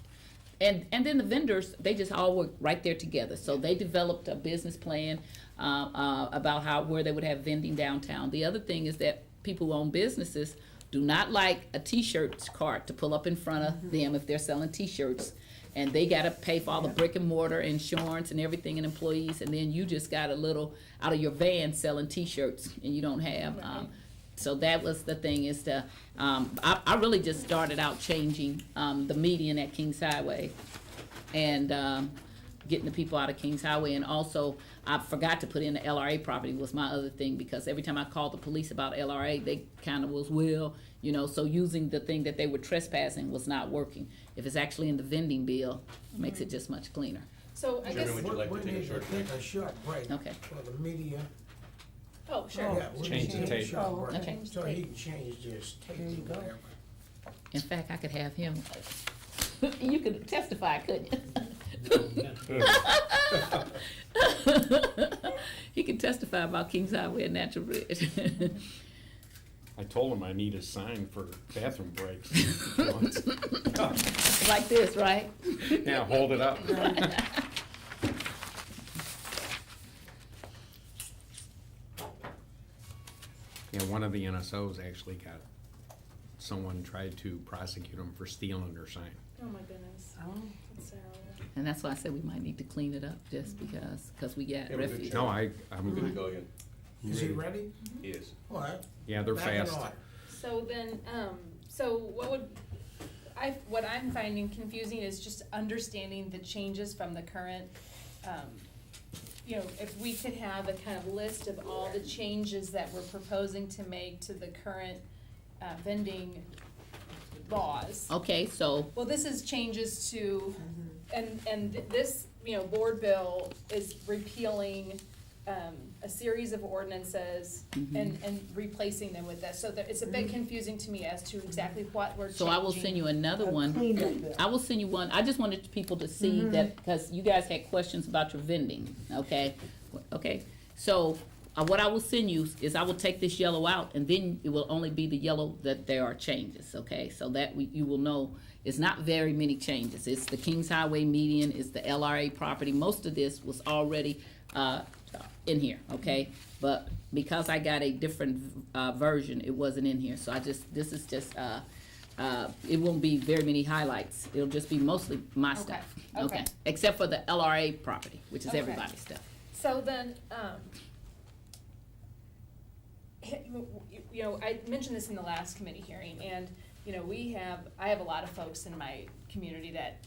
Speaker 12: and then the vendors, they just all worked right there together. So they developed a business plan about where they would have vending downtown. The other thing is that people who own businesses do not like a t-shirt cart to pull up in front of them if they're selling t-shirts. And they gotta pay for all the brick and mortar, insurance and everything, and employees, and then you just got a little out of your van selling t-shirts, and you don't have, so that was the thing, is to, I really just started out changing, the median at Kings Highway, and, getting the people out of Kings Highway, and also, I forgot to put in the LRA property was my other thing, because every time I called the police about LRA, they kinda was, well, you know, so using the thing that they were trespassing was not working. If it's actually in the vending bill, it makes it just much cleaner.
Speaker 8: So I guess,
Speaker 2: Chairman, would you like to
Speaker 1: We
Speaker 2: take a
Speaker 1: need to
Speaker 2: short break?
Speaker 1: take a short break.
Speaker 12: Okay.
Speaker 1: For the media.
Speaker 8: oh, sure.
Speaker 1: Yeah, we
Speaker 4: Change
Speaker 1: need to
Speaker 4: the
Speaker 1: take a
Speaker 4: tape.
Speaker 1: short break,
Speaker 12: Okay.
Speaker 1: so he can change this tape or whatever.
Speaker 12: In fact, I could have him, you could testify, couldn't you? He could testify about Kings Highway and Natural Bridge.
Speaker 4: I told him I need a sign for bathroom breaks.
Speaker 12: Like this, right?
Speaker 4: Yeah, hold it up. Yeah, one of the NSOs actually someone tried to prosecute him for stealing their sign.
Speaker 8: Oh, my goodness. That's terrible.
Speaker 12: And that's why I said we might need to clean it up, just because we got
Speaker 2: Yeah, we're good,
Speaker 12: refuge.
Speaker 2: Chairman.
Speaker 4: No, I'm
Speaker 2: Good to go again.
Speaker 1: Is he ready?
Speaker 2: He is.
Speaker 1: All right.
Speaker 4: Yeah, they're
Speaker 1: Back in
Speaker 4: fast.
Speaker 1: order.
Speaker 8: So then, what I'm finding confusing is just understanding the changes from the current, you know, if we could have a kind of list of all the changes that we're proposing to make to the current, vending laws.
Speaker 12: Okay, so,
Speaker 8: Well, this is changes to, and this, you know, board bill is repealing, a series of ordinances and replacing them with this. So that it's a bit confusing to me as to exactly what we're changing.
Speaker 12: So I will send you another
Speaker 13: A
Speaker 12: one.
Speaker 13: cleanup bill.
Speaker 12: I will send you one. I just wanted people to see that, because you guys had questions about your vending, okay? Okay, so what I will send you is I will take this yellow out, and then it will only be the yellow that there are changes, okay? So that you will know it's not very many changes. It's the Kings Highway median, it's the LRA property. Most of this was already in here, okay? But because I got a different version, it wasn't in here. So this is just, it won't be very many highlights. It'll just be mostly my stuff,
Speaker 8: okay.
Speaker 12: Except for the LRA property, which is
Speaker 8: Okay.
Speaker 12: everybody's stuff.
Speaker 8: So then, you know, I mentioned this in the last committee hearing, and, you know, I have a lot of folks in my community that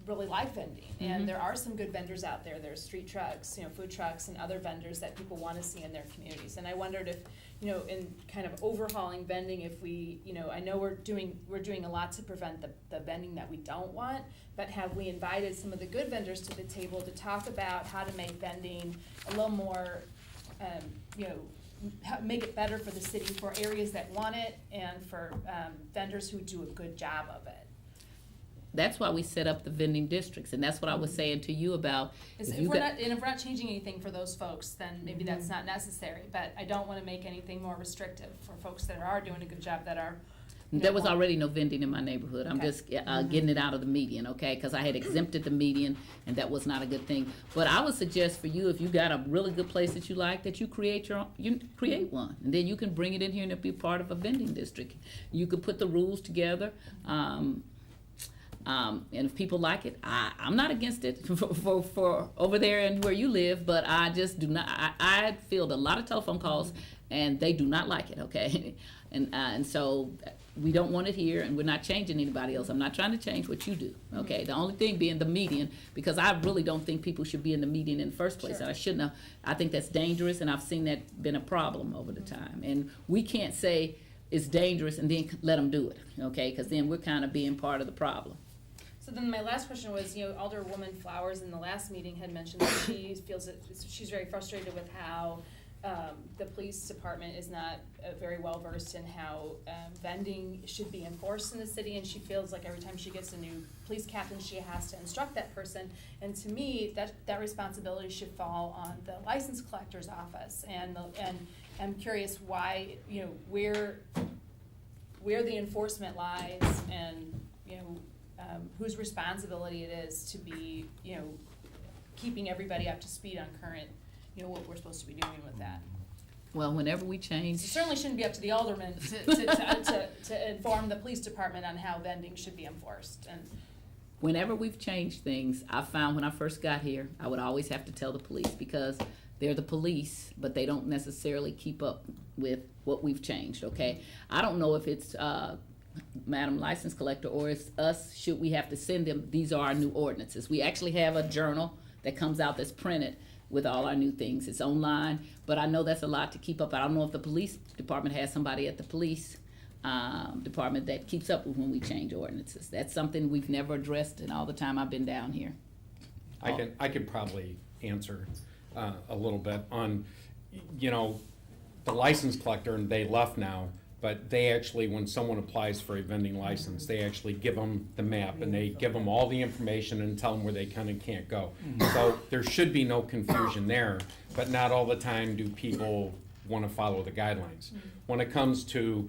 Speaker 8: really like vending, and there are some good vendors out there. There's street trucks, you know, food trucks, and other vendors that people want to see in their communities. And I wondered if, you know, in kind of overhauling vending, if we, you know, I know we're doing a lot to prevent the vending that we don't want, but have we invited some of the good vendors to the table to talk about how to make vending a little more, you know, make it better for the city, for areas that want it, and for vendors who do a good job of it?
Speaker 12: That's why we set up the vending districts, and that's what I was saying to you about.
Speaker 8: If we're not changing anything for those folks, then maybe that's not necessary, but I don't wanna make anything more restrictive for folks that are doing a good job, that are.
Speaker 12: There was already no vending in my neighborhood. I'm
Speaker 8: Okay.
Speaker 12: just getting it out of the median, okay? Because I had exempted the median, and that was not a good thing. But I would suggest for you, if you got a really good place that you like, that you create one, and then you can bring it in here and it'll be part of a vending district. You could put the rules together. And if people like it, I'm not against it for over there and where you live, but I just do not. I field a lot of telephone calls, and they do not like it. Okay, and so we don't want it here, and we're not changing anybody else. I'm not trying to change what you do. Okay, the only thing being the median, because I really don't think people should be in the median in the first place.
Speaker 8: Sure.
Speaker 12: And I shouldn't have. I think that's dangerous, and I've seen that been a problem over the time. And we can't say it's dangerous and then let them do it. Okay, because then we're kind of being part of the problem.
Speaker 8: So then my last question was, you know, Alderwoman Flowers in the last meeting had mentioned that she feels that she's very frustrated with how the police department is not very well versed in how vending should be enforced in the city, and she feels like every time she gets a new police captain, she has to instruct that person. And to me, that responsibility should fall on the license collector's office. And I'm curious why, you know, where the enforcement lies, and, you know, whose responsibility it is to be, you know, keeping everybody up to speed on current, you know, what we're supposed to be doing with that.
Speaker 12: Well, whenever we change.
Speaker 8: It certainly shouldn't be up to the alderman to inform the police department on how vending should be enforced. And
Speaker 12: Whenever we've changed things, I found when I first got here, I would always have to tell the police, because they're the police, but they don't necessarily keep up with what we've changed, okay? I don't know if it's Madam License Collector, or it's us, should we have to send them, these are our new ordinances. We actually have a journal that comes out that's printed with all our new things. It's online, but I know that's a lot to keep up. I don't know if the police department has somebody at the police department that keeps up with when we change ordinances. That's something we've never addressed in all the time I've been down here.
Speaker 4: I could probably answer a little bit on, you know, the license collector, and they left now, but they actually, when someone applies for a vending license, they actually give them the map, and they give them all the information and tell them where they can and can't go. So there should be no confusion there, but not all the time do people want to follow the guidelines. When it comes to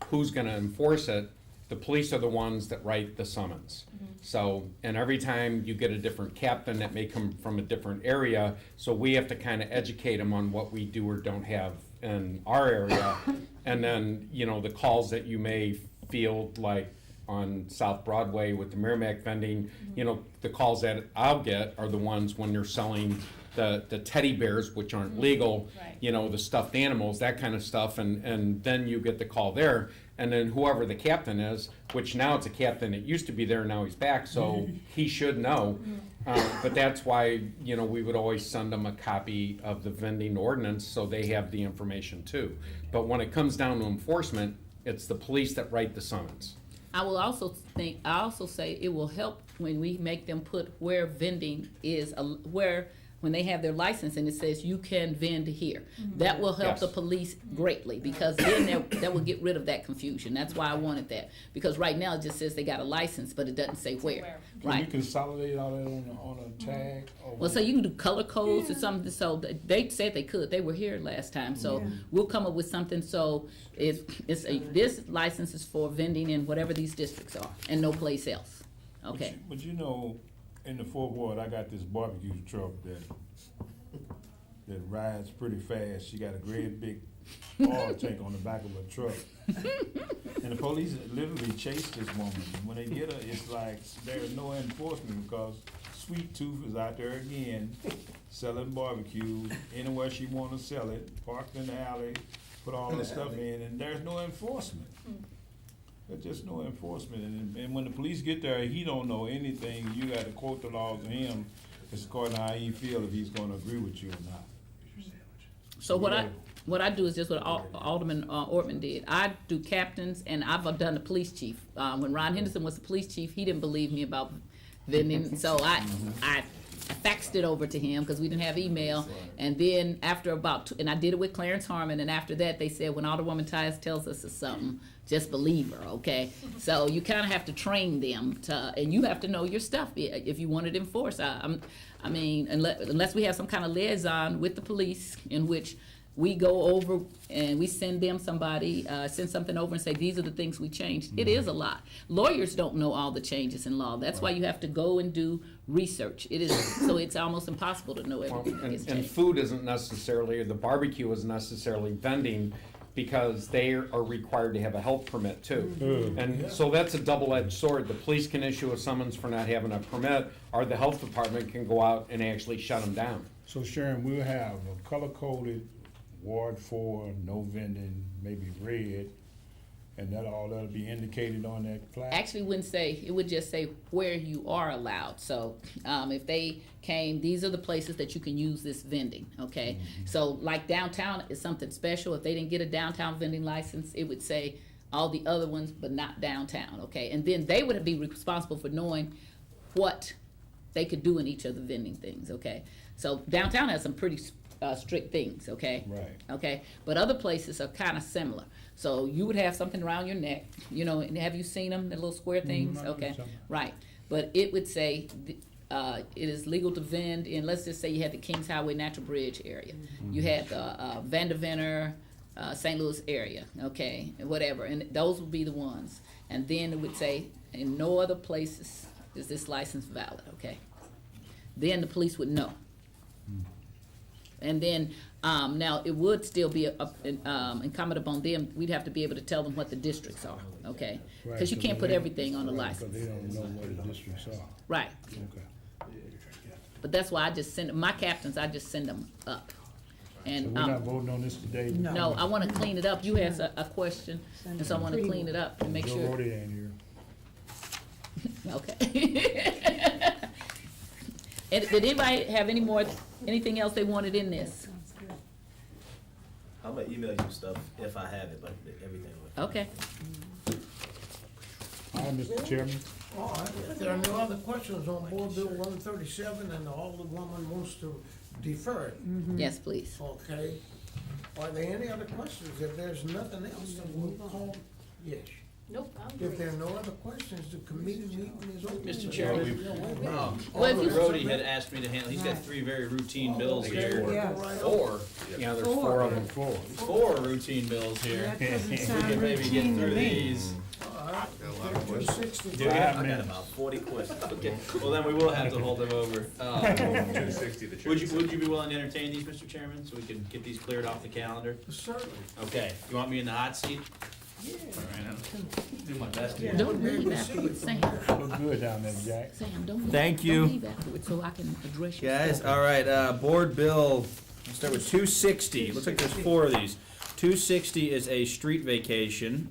Speaker 4: who's going to enforce it, the police are the ones that write the summons. So, and every time you get a different captain that may come from a different area, so we have to kind of educate them on what we do or don't have in our area. And then, you know, the calls that you may field, like on South Broadway with the Merrimack vending, you know, the calls that I'll get are the ones when they're selling the teddy bears, which aren't legal,
Speaker 8: Right.
Speaker 4: you know, the stuffed animals, that kind of stuff, and then you get the call there. And then whoever the captain is, which now it's a captain that used to be there, now he's back, so he should know. But that's why, you know, we would always send them a copy of the vending ordinance so they have the information too. But when it comes down to enforcement, it's the police that write the summons.
Speaker 12: I also say it will help when we make them put where vending is, where when they have their license and it says you can vend here. That will help the
Speaker 4: Yes.
Speaker 12: police greatly, because then that will get rid of that confusion. That's why I wanted that, because right now it just says they got a license, but it doesn't say where,
Speaker 14: Can we
Speaker 12: right?
Speaker 14: consolidate all that on a tag? Or
Speaker 12: Well, so you can do color codes or something, so they said they could, they were here last time, so we'll come up with something, so this license is for vending in whatever these districts are, and no place else, okay?
Speaker 14: But you know, in the Fourth Ward, I got this barbecue truck that rides pretty fast. She got a great big oil tank on the back of her truck. And the police literally chase this woman. When they get her, it's like there's no enforcement, because Sweet Tooth is out there again selling barbecue anywhere she wanna sell it, parked in the alley, put all the stuff in, and there's no enforcement. There's just no enforcement, and when the police get there, he don't know anything. You gotta quote the laws to him, it's according to how he feel, if he's gonna agree with you or not.
Speaker 12: So what I do is just what Alderman Ortman did. I do captains, and I've done the police chief. When Ron Henderson was the police chief, he didn't believe me about vending, so I faxed it over to him, because we didn't have email. And then after and I did it with Clarence Harmon, and after that, they said, when Alderwoman Tyus tells us it's something, just believe her, okay? So you kind of have to train them and you have to know your stuff if you want it enforced. I mean, unless we have some kind of liaison with the police in which we go over and we send them send something over and say, these are the things we changed. It is a lot. Lawyers don't know all the changes in law. That's why you have to go and do research. So it's almost impossible to know everything that gets
Speaker 4: And
Speaker 12: changed.
Speaker 4: food isn't necessarily, the barbecue isn't necessarily vending, because they are required to have a health permit too. And so that's a double-edged sword. The police can issue a summons for not having a permit, or the health department can go out and actually shut them down.
Speaker 14: So Sharon, we'll have a color-coded Ward 4, no vending, maybe red, and that'll be indicated on that plaque?
Speaker 12: Actually, it would just say where you are allowed. So if they came, these are the places that you can use this vending, okay? So like downtown is something special. If they didn't get a downtown vending license, it would say all the other ones, but not downtown, okay? And then they would be responsible for knowing what they could do in each of the vending things, okay? So downtown has some pretty strict things, okay?
Speaker 14: Right.
Speaker 12: Okay, but other places are kind of similar. So you would have something around your neck, and have you seen them, the little square things?
Speaker 14: I know
Speaker 12: Okay,
Speaker 14: some.
Speaker 12: right. But it would say, it is legal to vend in, let's just say you had the Kings Highway Natural Bridge area. You had the Vanderventer, St. Louis area, okay, whatever, and those would be the ones. And then it would say, in no other places is this license valid, okay? Then the police would know. And then, now, it would still be incumbent upon them, we'd have to be able to tell them what the districts are, okay? Because you can't put everything on the license.
Speaker 14: Because they don't know where the districts are.
Speaker 12: Right,
Speaker 14: Okay.
Speaker 12: but that's why I just my captains, I just send them up.
Speaker 14: So
Speaker 12: And,
Speaker 14: we're not voting on this today?
Speaker 12: no, I wanna clean it up, you had a question, and so I wanna clean it up and make
Speaker 14: Joe
Speaker 12: sure.
Speaker 14: Roddy ain't here.
Speaker 12: Okay. And did anybody have anything else they wanted in this?
Speaker 9: I'm gonna email you stuff if I have it, but everything.
Speaker 12: Okay,
Speaker 14: All right, Mr. Chairman.
Speaker 1: All right, if there are no other questions on Board Bill 137 and the Alderwoman wants to defer it,
Speaker 12: yes, please.
Speaker 1: okay? Are there any other questions? If there's nothing else, then we'll call, yes.
Speaker 8: Nope, I'm
Speaker 1: If
Speaker 8: great.
Speaker 1: there are no other questions, the committee meeting is open.
Speaker 15: Mr. Chairman,
Speaker 12: Well, if
Speaker 15: Alderman
Speaker 12: you-
Speaker 15: Roddy had asked me to handle, he's got 3 very routine bills here.
Speaker 13: Yeah.
Speaker 4: Yeah, there's 4 of them.
Speaker 15: Four routine bills here.
Speaker 13: That doesn't
Speaker 15: We
Speaker 13: sound
Speaker 15: can maybe get
Speaker 13: routine to
Speaker 15: through
Speaker 13: me.
Speaker 15: these.
Speaker 1: All right, 260.
Speaker 15: I got about 40 questions. Okay, well then we will have to hold them over.
Speaker 2: 260, the chair.
Speaker 15: Would you be willing to entertain these, Mr. Chairman, so we can get these cleared off the calendar?
Speaker 1: Certainly.
Speaker 15: Okay, you want me in the hot seat?
Speaker 1: Yeah.
Speaker 15: All right, I'll do my best here.
Speaker 12: Don't leave afterwards, Sam.
Speaker 14: Look good down there, Jack.
Speaker 12: Sam, don't leave.
Speaker 9: Thank you.
Speaker 12: Don't leave afterwards, so I can address your
Speaker 9: Guys,
Speaker 12: stuff.
Speaker 9: all right, Board Bill, we'll start with 260. Looks like there's 4 of these. 260 is a street vacation,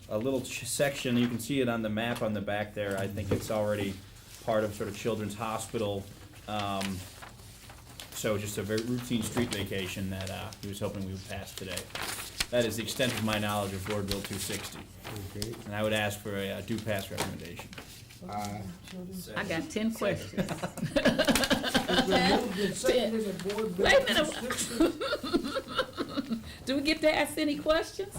Speaker 9: a little section, you can see it on the map on the back there. I think it's already part of sort of Children's Hospital. So just a very routine street vacation that he was hoping we would pass today. That is the extent of my knowledge of Board Bill 260.
Speaker 14: Okay.
Speaker 9: And I would ask for a do pass recommendation.
Speaker 12: I got 10 questions.
Speaker 1: It's been moved and seconded that Board Bill
Speaker 12: Wait a minute.
Speaker 1: 260.
Speaker 12: Do we get to ask any questions?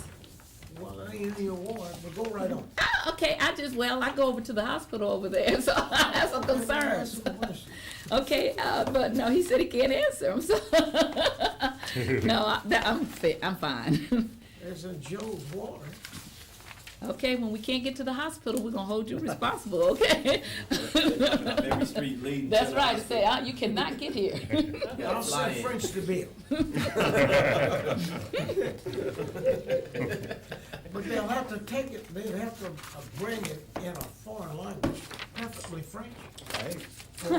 Speaker 1: Well, I ain't in your ward, but go right on.
Speaker 12: Okay, I go over to the hospital over there, so I have some concerns. Okay, but no, he said he can't answer them, so. No, I'm fine.
Speaker 1: It's in Joe's ward.
Speaker 12: Okay, when we can't get to the hospital, we're gonna hold you responsible, okay?
Speaker 9: Every street leading.
Speaker 12: That's right, say, you cannot get here.
Speaker 1: I'll send French to Bill. But they'll have to take it, they'll have to bring it in a foreign language, preferably French. Okay, as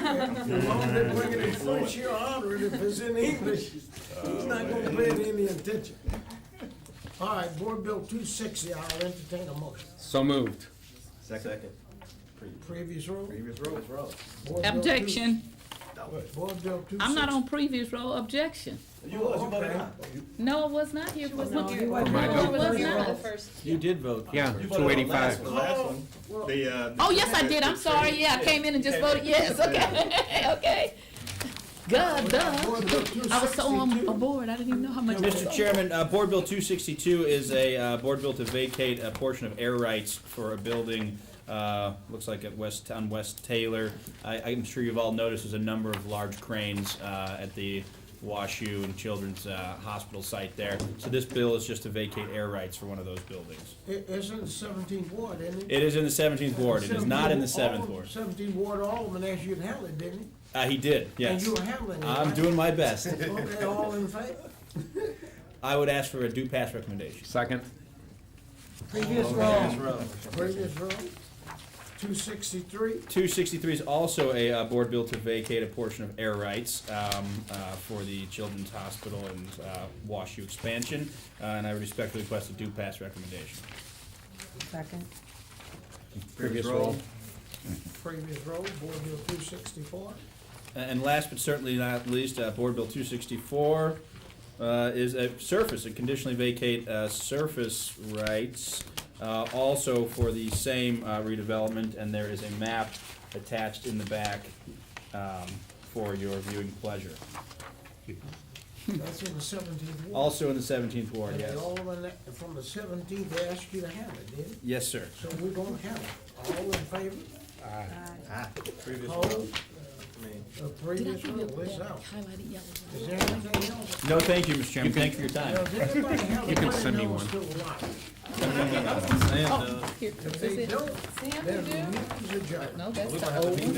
Speaker 1: long as they bring it in French, he'll honor it. If it's in English, he's not gonna pay it any attention. All right, Board Bill 260, I'll entertain a motion.
Speaker 4: So moved.
Speaker 11: Second.
Speaker 1: Previous rule?
Speaker 11: Previous roll.
Speaker 1: Board Bill
Speaker 12: Objection.
Speaker 1: Board Bill 260.
Speaker 12: I'm not on previous roll, objection.
Speaker 11: You voted aye.
Speaker 12: No, I was not here. Was not here.
Speaker 8: No,
Speaker 4: Michael?
Speaker 8: it was not the first.
Speaker 9: You did vote.
Speaker 4: Yeah,
Speaker 11: You voted on the last
Speaker 4: 285.
Speaker 11: one, the last one. The,
Speaker 12: Oh, yes, I did, I'm sorry, yeah, I came in and just voted yes, okay, okay. God, duh. I was so on board, I didn't even know how much.
Speaker 9: Mr. Chairman, Board Bill 262 is a board bill to vacate a portion of air rights for a building, looks like on West Taylor. I'm sure you've all noticed there's a number of large cranes at the WashU and Children's Hospital site there. So this bill is just to vacate air rights for one of those buildings.
Speaker 1: It's in the 17th ward, isn't it?
Speaker 9: It is in the 17th ward. It is not in the 7th ward.
Speaker 1: 17th ward, Alderman asked you to handle it, didn't he?
Speaker 9: He did, yes.
Speaker 1: And you were handling it,
Speaker 9: I'm
Speaker 1: right?
Speaker 9: doing my best.
Speaker 1: Okay, all in favor?
Speaker 9: I would ask for a due pass recommendation.
Speaker 4: Second.
Speaker 1: Previous roll. Previous roll. 263.
Speaker 9: 263 is also a board bill to vacate a portion of air rights for the Children's Hospital and WashU expansion, and I respectfully request a due pass recommendation.
Speaker 13: Second.
Speaker 9: Previous roll.
Speaker 1: Previous roll, Board Bill 264.
Speaker 9: And last but certainly not least, Board Bill 264 is a conditionally vacate surface rights, also for the same redevelopment, and there is a map attached in the back for your viewing pleasure.
Speaker 1: That's in the 17th ward.
Speaker 9: Also in the 17th ward,
Speaker 1: And
Speaker 9: yes.
Speaker 1: the Alderman from the 17th asked you to handle it, didn't he?
Speaker 9: Yes, sir.
Speaker 1: So we're gonna handle it. All in favor?
Speaker 11: Aye. Previous roll.
Speaker 1: Opposed? The previous roll is out.
Speaker 12: Highlighted yellow.
Speaker 1: Is there anything else?
Speaker 9: No, thank you, Mr. Chairman. Thank you for your time.
Speaker 1: Now, does anybody have
Speaker 4: You can
Speaker 1: any
Speaker 4: send me
Speaker 1: notes
Speaker 4: one.
Speaker 1: to the lot?
Speaker 12: Here,
Speaker 1: If
Speaker 12: is
Speaker 1: they
Speaker 12: it?
Speaker 1: don't,
Speaker 12: Sam,
Speaker 1: then
Speaker 12: you
Speaker 1: the
Speaker 12: do?
Speaker 1: meeting is adjourned.
Speaker 12: No, that's the old one.